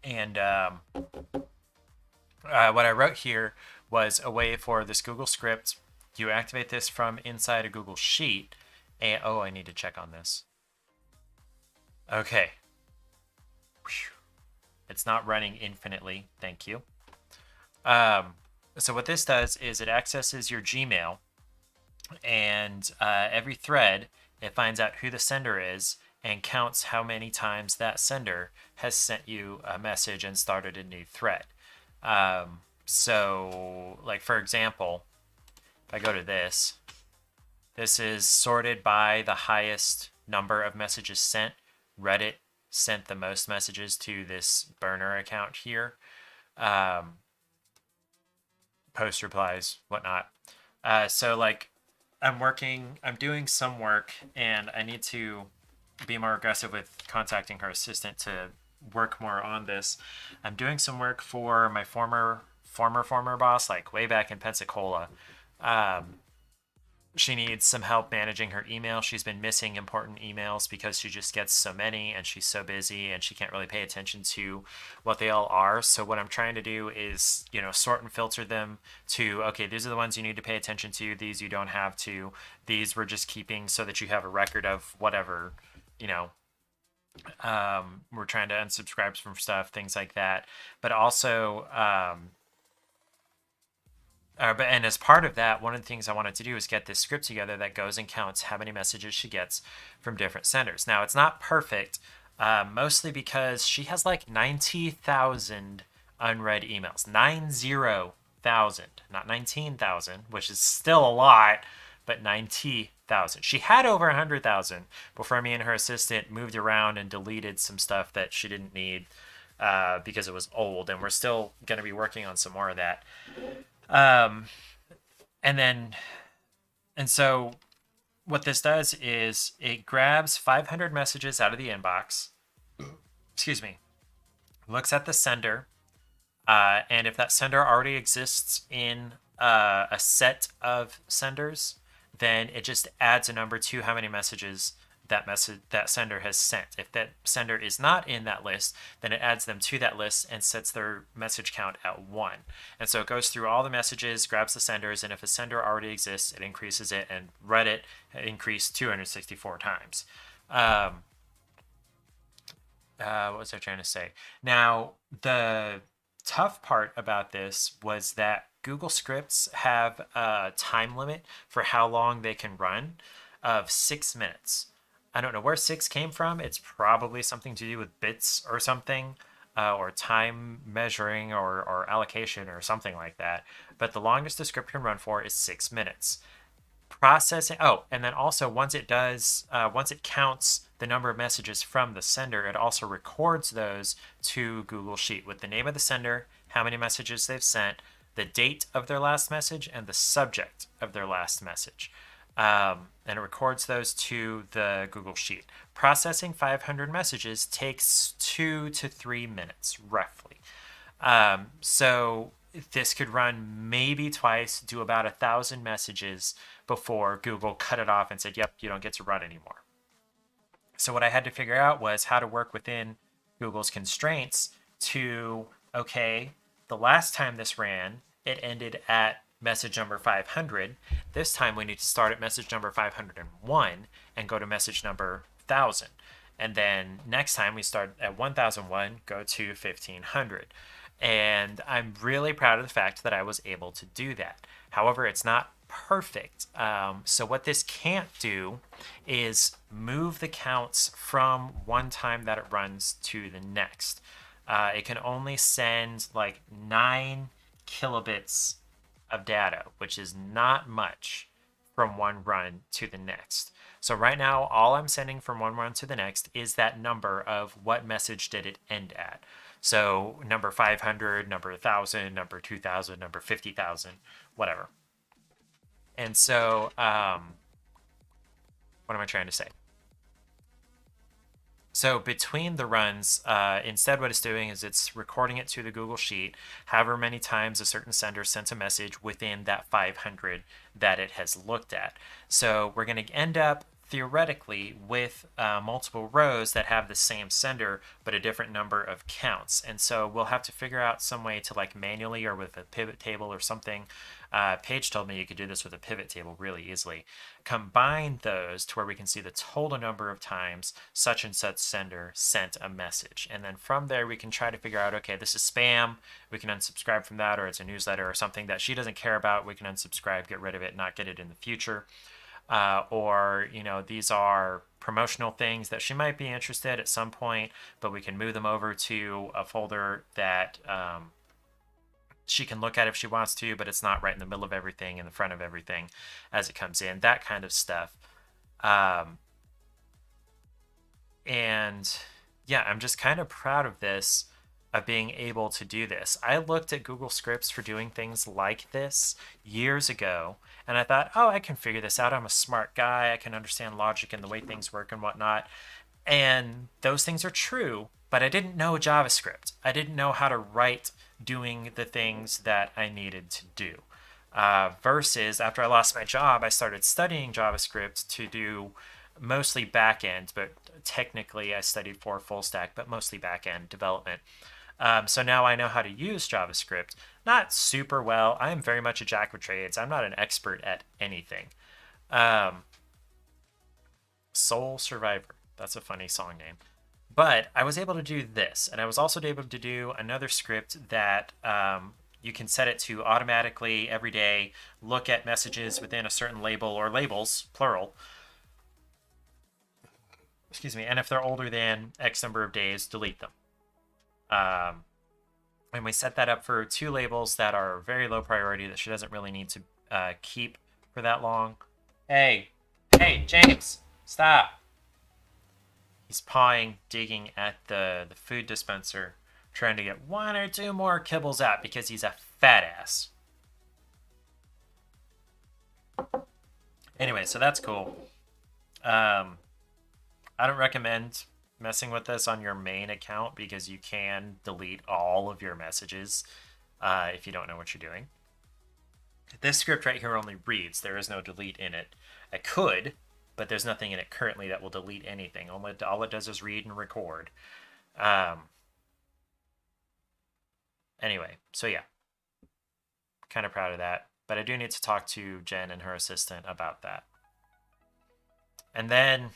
S1: And what I wrote here was a way for this Google Script. You activate this from inside a Google Sheet. And, oh, I need to check on this. Okay. It's not running infinitely. Thank you. So what this does is it accesses your Gmail, and every thread, it finds out who the sender is and counts how many times that sender has sent you a message and started a new thread. So, like, for example, if I go to this, this is sorted by the highest number of messages sent. Reddit sent the most messages to this burner account here. Post replies, whatnot. So like I'm doing some work, and I need to be more aggressive with contacting her assistant to work more on this. I'm doing some work for my former boss, like way back in Pensacola. Um, she needs some help managing her email. She's been missing important emails because she just gets so many and she's so busy and she can't really pay attention to what they all are. So what I'm trying to do is, sort and filter them to, okay, these are the ones you need to pay attention to. These you don't have to. These we're just keeping so that you have a record of whatever, you know, we're trying to unsubscribe from stuff, things like that. But also, and as part of that, one of the things I wanted to do is get this script together that goes and counts how many messages she gets from different senders. Now, it's not perfect, mostly because she has like 90,000 unread emails. 90,000, not 19,000, which is still a lot, but 90,000. She had over 100,000 before me and her assistant moved around and deleted some stuff that she didn't need because it was old, and we're still going to be working on some more of that. Um, and then, and so what this does is it grabs 500 messages out of the inbox, excuse me, looks at the sender, and if that sender already exists in a set of senders, then it just adds a number to how many messages that sender has sent. If that sender is not in that list, then it adds them to that list and sets their message count at 1. And so it goes through all the messages, grabs the senders, and if a sender already exists, it increases it. And Reddit increased 264 times. What was I trying to say? Now, the tough part about this was that Google Scripts have a time limit for how long they can run of 6 minutes. I don't know where 6 came from. It's probably something to do with bits or something, or time measuring or allocation or something like that. But the longest the script can run for is 6 minutes. Processing. Oh, and then also once it counts the number of messages from the sender, it also records those to Google Sheet with the name of the sender, how many messages they've sent, the date of their last message, and the subject of their last message. And it records those to the Google Sheet. Processing 500 messages takes 2 to 3 minutes, roughly. So this could run maybe twice, do about 1,000 messages before Google cut it off and said, yep, you don't get to run anymore. So what I had to figure out was how to work within Google's constraints to, okay, the last time this ran, it ended at message number 500. This time we need to start at message number 501 and go to message number 1000. And then next time we start at 1001, go to 1500. And I'm really proud of the fact that I was able to do that. However, it's not perfect. So what this can't do is move the counts from one time that it runs to the next. It can only send like 9 kilobits of data, which is not much from one run to the next. So right now, all I'm sending from one run to the next is that number of what message did it end at. So number 500, number 1,000, number 2,000, number 50,000, whatever. And so, what am I trying to say? So between the runs, instead what it's doing is it's recording it to the Google Sheet, however many times a certain sender sent a message within that 500 that it has looked at. So we're going to end up theoretically with multiple rows that have the same sender but a different number of counts. And so we'll have to figure out some way to, like, manually or with a pivot table or something. Paige told me you could do this with a pivot table really easily. Combine those to where we can see the total number of times such and such sender sent a message. And then from there we can try to figure out, okay, this is spam. We can unsubscribe from that, or it's a newsletter or something that she doesn't care about. We can unsubscribe, get rid of it, not get it in the future. Or, these are promotional things that she might be interested at some point, but we can move them over to a folder that she can look at it if she wants to, but it's not right in the middle of everything, in the front of everything as it comes in, that kind of stuff. Um, and yeah, I'm just kind of proud of this, of being able to do this. I looked at Google Scripts for doing things like this years ago, and I thought, oh, I can figure this out. I'm a smart guy. I can understand logic and the way things work and whatnot. And those things are true, but I didn't know JavaScript. I didn't know how to write doing the things that I needed to do. Versus after I lost my job, I started studying JavaScript to do mostly back end, but technically I studied for full stack, but mostly back end development. So now I know how to use JavaScript. Not super well. I am very much a jack of trades. I'm not an expert at anything. Soul Survivor. That's a funny song name. But I was able to do this, and I was also able to do another script that you can set it to automatically every day look at messages within a certain label or labels, plural. Excuse me. And if they're older than X number of days, delete them. And we set that up for 2 labels that are very low priority that she doesn't really need to keep for that long. Hey, James, stop. He's pawing, digging at the food dispenser, trying to get 1 or 2 more kibbles out because he's a fat ass. Anyway, so that's cool. I don't recommend messing with this on your main account because you can delete all of your messages if you don't know what you're doing. This script right here only reads. There is no delete in it. I could, but there's nothing in it currently that will delete anything. All it does is read and record. Anyway, so yeah. Kind of proud of that. But I do need to talk to Jen and her assistant about that. And then,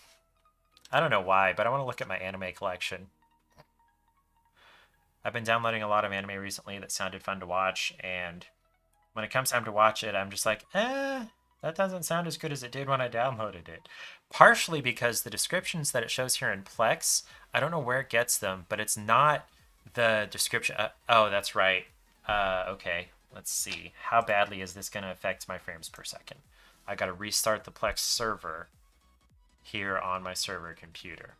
S1: I don't know why, but I want to look at my anime collection. I've been downloading a lot of anime recently that sounded fun to watch, and when it comes time to watch it, I'm just like, that doesn't sound as good as it did when I downloaded it. Partially because the descriptions that it shows here in Plex, I don't know where it gets them, but it's not the description. Oh, that's right. Okay, let's see. How badly is this going to affect my frames per second? I got to restart the Plex server here on my server computer.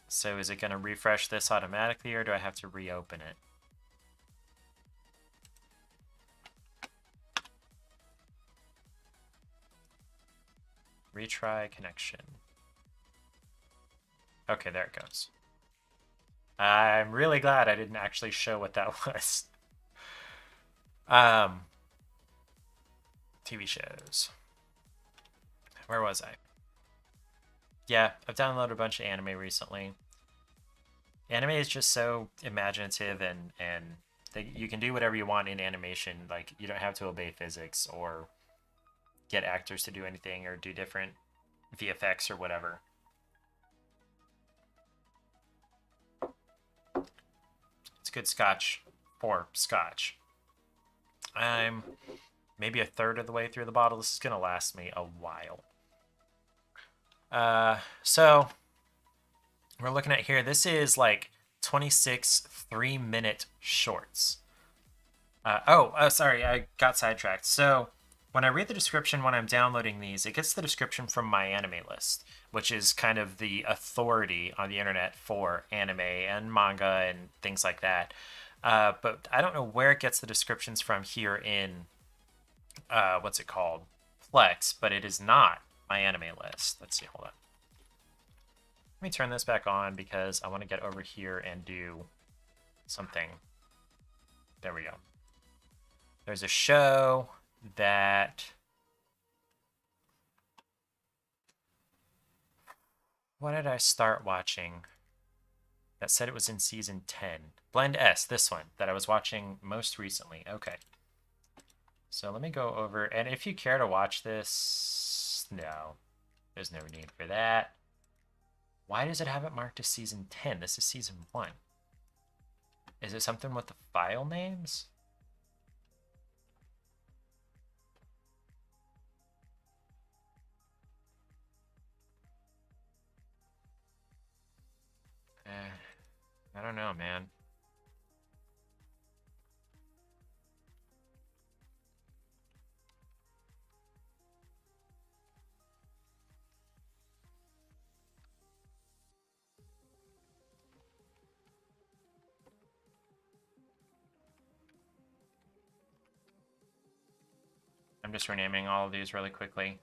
S1: So is it going to refresh this automatically, or do I have to reopen it? Retry connection. Okay, there it goes. I'm really glad I didn't actually show what that was. TV shows. Where was I? Yeah, I've downloaded a bunch of anime recently. Anime is just so imaginative, and you can do whatever you want in animation. Like, you don't have to obey physics or get actors to do anything or do different VFX or whatever. It's good scotch for scotch. I'm maybe a third of the way through the bottle. This is going to last me a while. So we're looking at here. This is like 26 3-minute shorts. Sorry, I got sidetracked. So when I read the description when I'm downloading these, it gets the description from My Anime List, which is kind of the authority on the internet for anime and manga and things like that. But I don't know where it gets the descriptions from here in, what's it called? Plex, but it is not My Anime List. Let's see, hold on. Let me turn this back on because I want to get over here and do something. There we go. There's a show that... What did I start watching that said it was in season 10? Blend S, this one, that I was watching most recently. Okay. So let me go over, and if you care to watch this, no, there's no need for that. Why does it have it marked as season 10? This is season 1. Is it something with the file names? I don't know, man. just renaming all of these really quickly.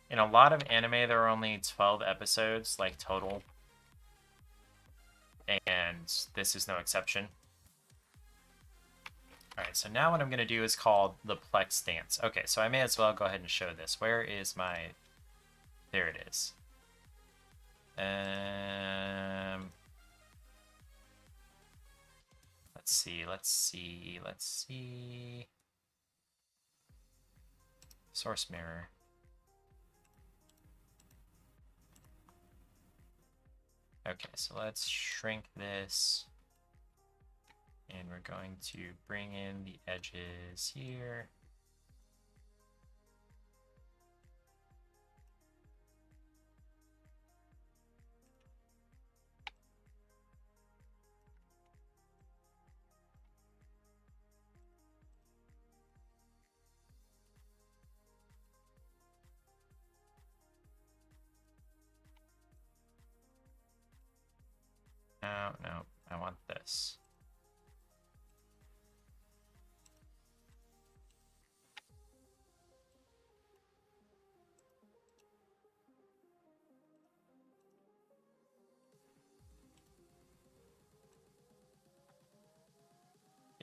S1: In a lot of anime, there are only 12 episodes, like, total. And this is no exception. Alright, so now what I'm going to do is called the Plex Dance. Okay, so I may as well go ahead and show this. Where is my... There it is. Let's see. Source mirror. Okay, so let's shrink this. And we're going to bring in the edges here. No, I want this.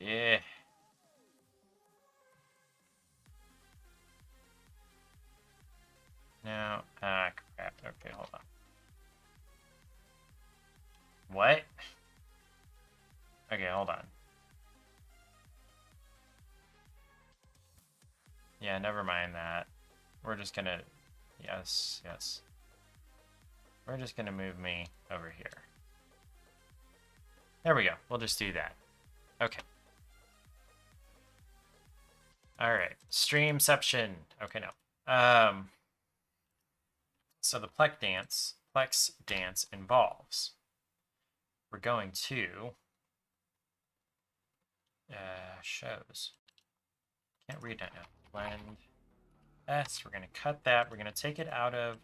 S1: Yeah. No, crap. Okay, hold on. What? Okay, hold on. Yeah, never mind that. We're just gonna... Yes. We're just gonna move me over here. There we go. We'll just do that. Okay. Alright. Streamception. Okay, no. So the Plex dance involves... We're going to... shows. Can't read that now. Blend S. We're going to cut that. We're going to take it out of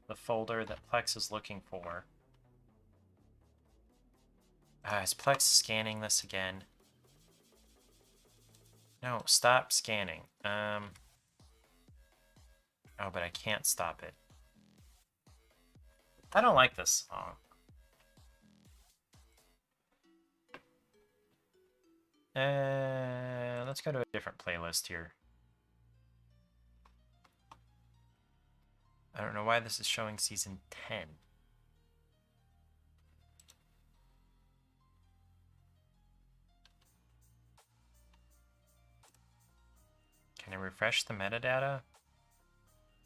S1: the folder that Plex is looking for. Is Plex scanning this again? No, stop scanning. Oh, but I can't stop it. I don't like this song. Let's go to a different playlist here. I don't know why this is showing season 10. Can I refresh the metadata?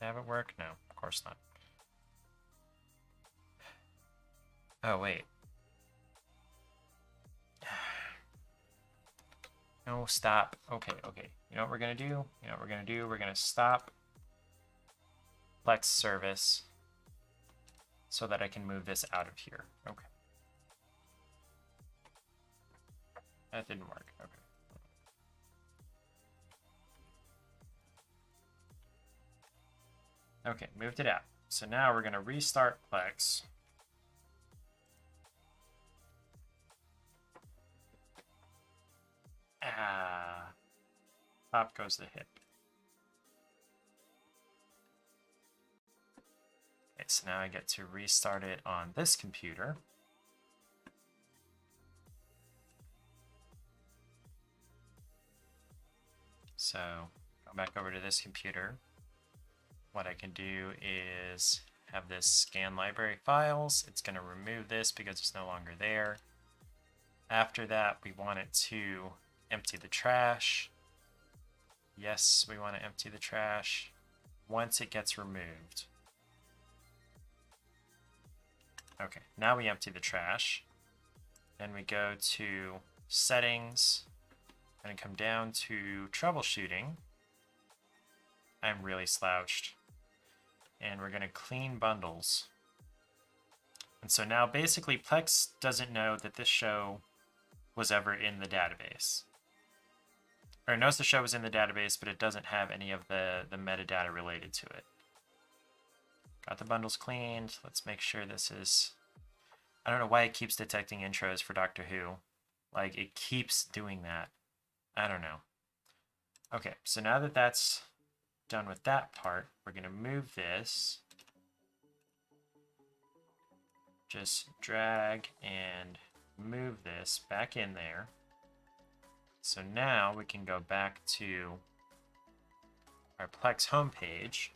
S1: Have it work? No, of course not. Oh, wait. No, stop. Okay. You know what we're gonna do? We're gonna stop Plex service so that I can move this out of here. Okay. That didn't work. Okay, moved it out. So now we're gonna restart Plex. Pop goes the hip. Okay, so now I get to restart it on this computer. So go back over to this computer. What I can do is have this scan library files. It's going to remove this because it's no longer there. After that, we want it to empty the trash. Yes, we want to empty the trash once it gets removed. Okay, now we empty the trash. Then we go to settings and come down to troubleshooting. I'm really slouched. And we're going to clean bundles. And so now basically Plex doesn't know that this show was ever in the database. Or it knows the show was in the database, but it doesn't have any of the metadata related to it. Got the bundles cleaned. Let's make sure this is... I don't know why it keeps detecting intros for Doctor Who. Like, it keeps doing that. I don't know. Okay, so now that that's done with that part, we're going to move this. Just drag and move this back in there. So now we can go back to our Plex homepage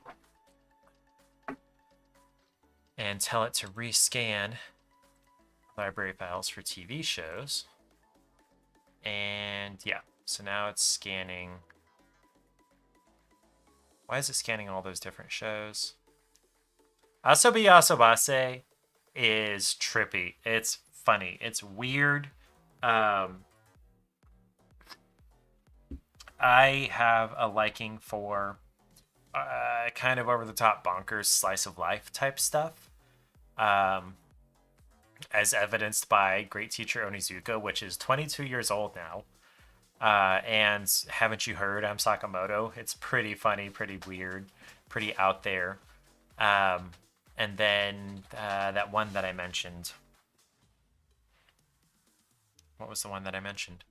S1: and tell it to rescan library files for TV shows. And yeah, so now it's scanning. Why is it scanning all those different shows? Asobi Asobase is trippy. It's funny. It's weird. I have a liking for kind of over-the-top bonkers slice of life type stuff. As evidenced by Great Teacher Onizuka, which is 22 years old now. And Haven't You Heard, I'm Sakamoto. It's pretty funny, pretty weird, pretty out there. And then that one that I mentioned. What was the one that I mentioned?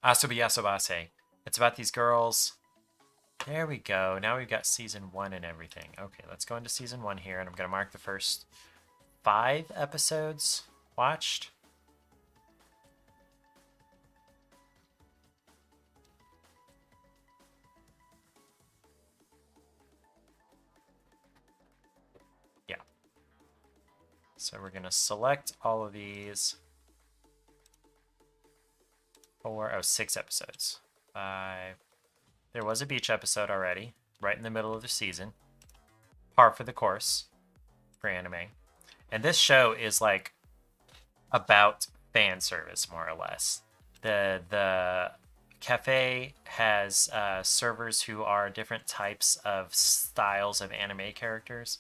S1: Asobi Asobase. It's about these girls. There we go. Now we've got season 1 and everything. Okay, let's go into season 1 here, and I'm going to mark the first 5 episodes watched. Yeah. So we're going to select all of these for, 6 episodes. 5. There was a beach episode already, right in the middle of the season. Par for the course for anime. And this show is like about fan service, more or less. The cafe has servers who are different types of styles of anime characters.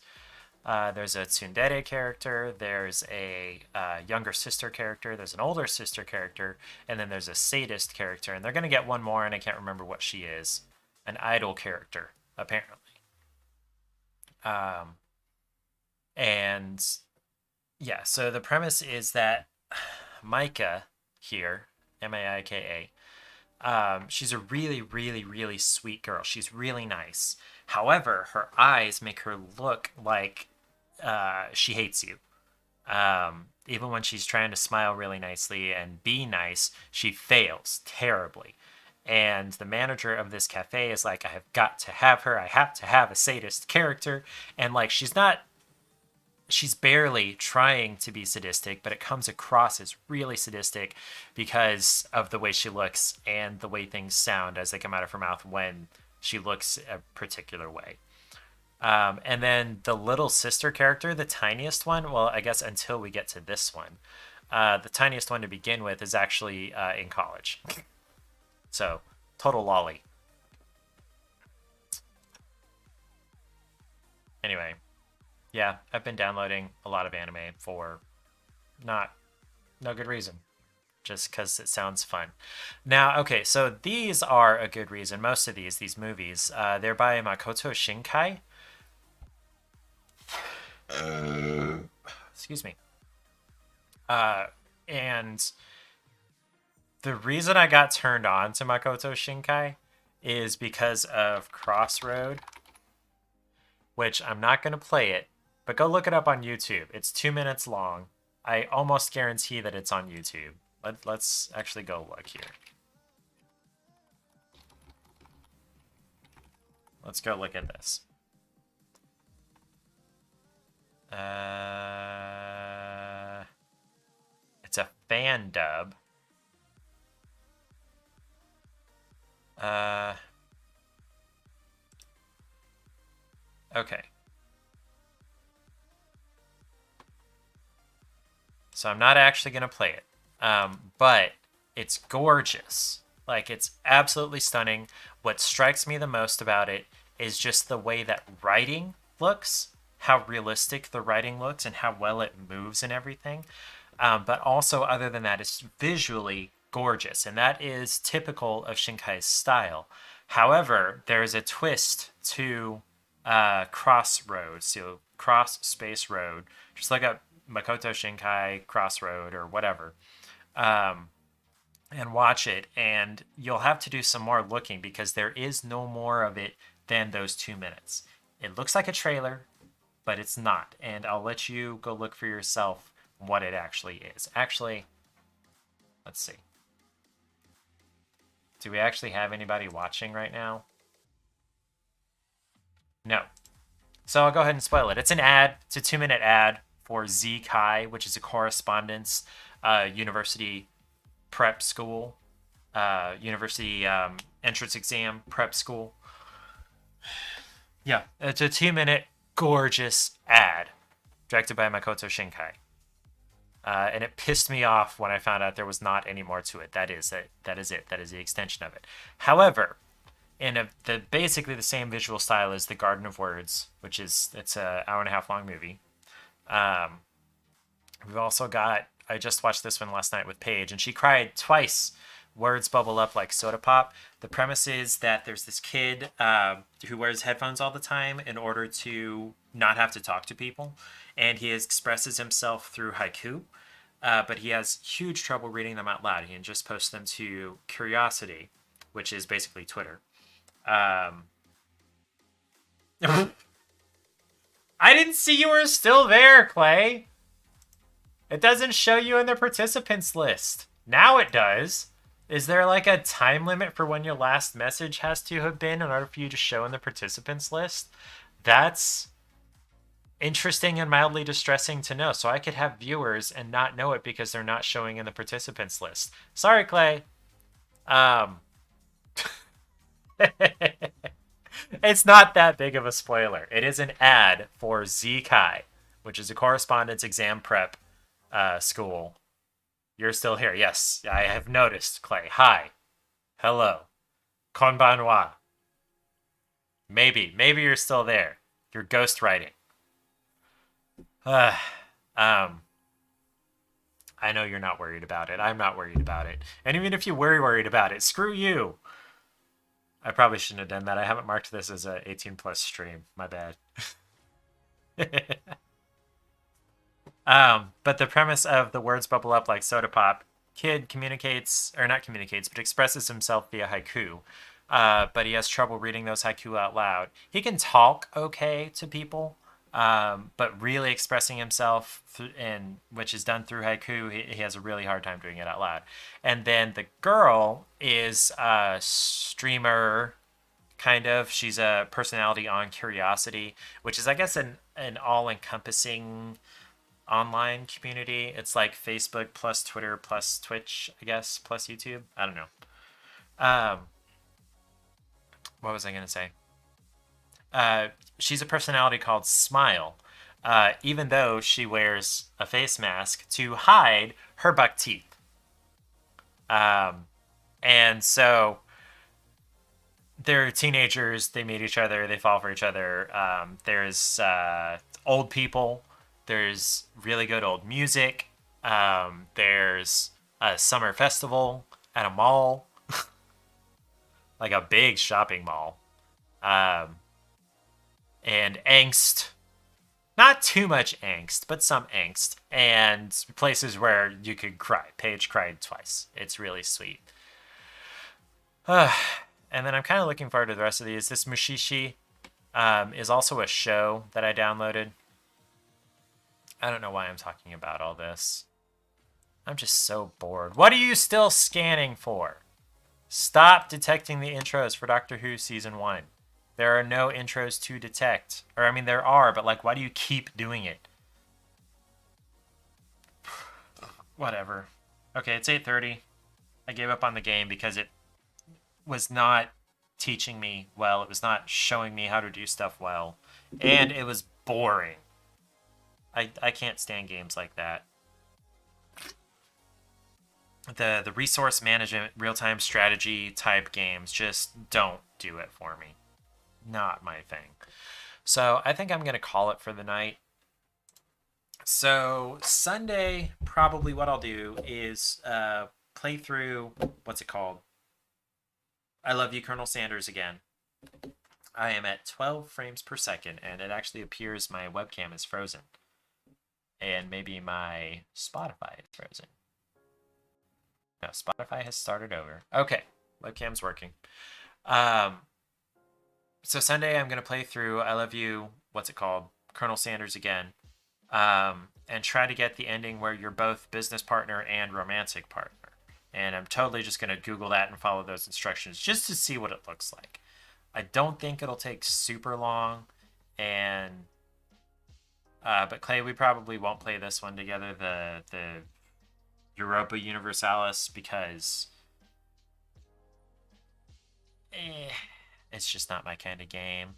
S1: There's a tsundere character, there's a younger sister character, there's an older sister character, and then there's a sadist character. And they're going to get one more, and I can't remember what she is. An idol character, apparently. And yeah, so the premise is that Maika here, Maika, she's a really, really, really sweet girl. She's really nice. However, her eyes make her look like she hates you. Even when she's trying to smile really nicely and be nice, she fails terribly. And the manager of this cafe is like, I have got to have her. I have to have a sadist character. And like, she's barely trying to be sadistic, but it comes across as really sadistic because of the way she looks and the way things sound as they come out of her mouth when she looks a particular way. And then the little sister character, the tiniest one, well, I guess until we get to this one, the tiniest one to begin with is actually in college. So, total lolly. Anyway, yeah, I've been downloading a lot of anime for no good reason. Just because it sounds fun. Now, okay, so these are a good reason. Most of these movies, they're by Makoto Shinkai. Excuse me. And the reason I got turned on to Makoto Shinkai is because of Crossroad, which I'm not going to play it, but go look it up on YouTube. It's 2 minutes long. I almost guarantee that it's on YouTube. Let's actually go look here. Let's go look at this. It's a fan dub. Okay. So I'm not actually going to play it. But it's gorgeous. Like, it's absolutely stunning. What strikes me the most about it is just the way that writing looks, how realistic the writing looks, and how well it moves and everything. But also, other than that, it's visually gorgeous, and that is typical of Shinkai's style. However, there is a twist to Crossroad. So cross space road. Just look up Makoto Shinkai Crossroad or whatever. Um, and watch it, and you'll have to do some more looking because there is no more of it than those 2 minutes. It looks like a trailer, but it's not. And I'll let you go look for yourself what it actually is. Actually, let's see. Do we actually have anybody watching right now? No. So I'll go ahead and spoil it. It's an ad. It's a 2-minute ad for Z Kai, which is a correspondence university prep school, university entrance exam prep school. Yeah, it's a 2-minute gorgeous ad directed by Makoto Shinkai. And it pissed me off when I found out there was not any more to it. That is it. That is it. That is the extension of it. However, in basically the same visual style as The Garden of Words, which is it's an hour-and-a-half long movie. We've also got, I just watched this one last night with Paige, and she cried twice. Words bubble up like soda pop. The premise is that there's this kid who wears headphones all the time in order to not have to talk to people, and he expresses himself through haiku, but he has huge trouble reading them out loud. He can just post them to Curiosity, which is basically Twitter. I didn't see you were still there, Clay. It doesn't show you in the participants list. Now it does. Is there like a time limit for when your last message has to have been in order for you to show in the participants list? That's interesting and mildly distressing to know. So I could have viewers and not know it because they're not showing in the participants list. Sorry, Clay. It's not that big of a spoiler. It is an ad for Z Kai, which is a correspondence exam prep school. You're still here. Yes, I have noticed, Clay. Hi. Hello. Konbanwa. Maybe you're still there. You're ghostwriting. I know you're not worried about it. I'm not worried about it. And even if you were worried about it, screw you. I probably shouldn't have done that. I haven't marked this as a 18 plus stream. My bad. But the premise of the words bubble up like soda pop, kid communicates, or not communicates, but expresses himself via haiku. But he has trouble reading those haiku out loud. He can talk okay to people, but really expressing himself, which is done through haiku, he has a really hard time doing it out loud. And then the girl is a streamer, kind of. She's a personality on Curiosity, which is, I guess, an all-encompassing online community. It's like Facebook plus Twitter plus Twitch, I guess, plus YouTube. I don't know. What was I going to say? She's a personality called Smile, even though she wears a face mask to hide her buck teeth. And so they're teenagers, they meet each other, they fall for each other. There's old people, there's really good old music, there's a summer festival at a mall, like a big shopping mall, and angst. Not too much angst, but some angst, and places where you could cry. Paige cried twice. It's really sweet. And then I'm kind of looking forward to the rest of these. This Mushishi is also a show that I downloaded. I don't know why I'm talking about all this. I'm just so bored. What are you still scanning for? Stop detecting the intros for Doctor Who Season 1. There are no intros to detect. Or, I mean, there are, but, like, why do you keep doing it? Whatever. Okay, it's 8:30. I gave up on the game because it was not teaching me well. It was not showing me how to do stuff well. And it was boring. I can't stand games like that. The resource management, real-time strategy type games just don't do it for me. Not my thing. So I think I'm going to call it for the night. So Sunday, probably what I'll do is play through, what's it called? I Love You, Colonel Sanders again. I am at 12 frames per second, and it actually appears my webcam is frozen. And maybe my Spotify is frozen. No, Spotify has started over. Okay, webcam's working. So Sunday I'm going to play through I Love You, what's it called? Colonel Sanders again. And try to get the ending where you're both business partner and romantic partner. And I'm totally just going to Google that and follow those instructions just to see what it looks like. I don't think it'll take super long. And but Clay, we probably won't play this one together, the Europa Universalis, because it's just not my kind of game.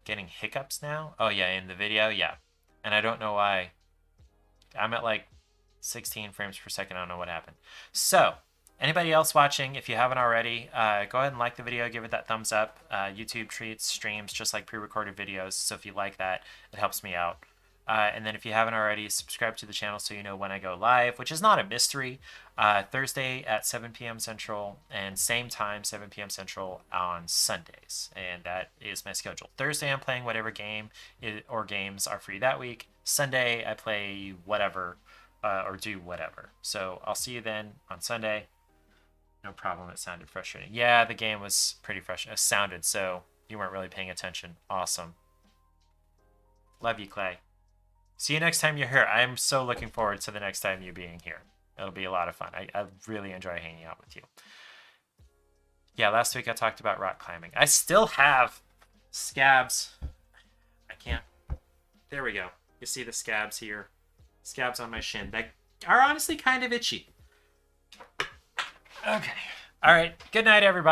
S1: Getting hiccups now? Oh yeah, in the video, yeah. And I don't know why. I'm at like 16 frames per second. I don't know what happened. So, anybody else watching, if you haven't already, go ahead and like the video, give it that thumbs up. YouTube treats streams just like pre-recorded videos, so if you like that, it helps me out. And then if you haven't already, subscribe to the channel so you know when I go live, which is not a mystery. Thursday at 7 p.m. Central, and same time, 7 p.m. Central on Sundays. And that is my schedule. Thursday, I'm playing whatever game or games are free that week. Sunday, I play whatever or do whatever. So I'll see you then on Sunday. No problem. It sounded frustrating. Yeah, the game was pretty frustrating. It sounded, so you weren't really paying attention. Awesome. Love you, Clay. See you next time you're here. I'm so looking forward to the next time you being here. It'll be a lot of fun. I really enjoy hanging out with you. Yeah, last week I talked about rock climbing. I still have scabs. I can't. There we go. You see the scabs here? Scabs on my shin that are honestly kind of itchy. Okay. All right. Good night, everybody.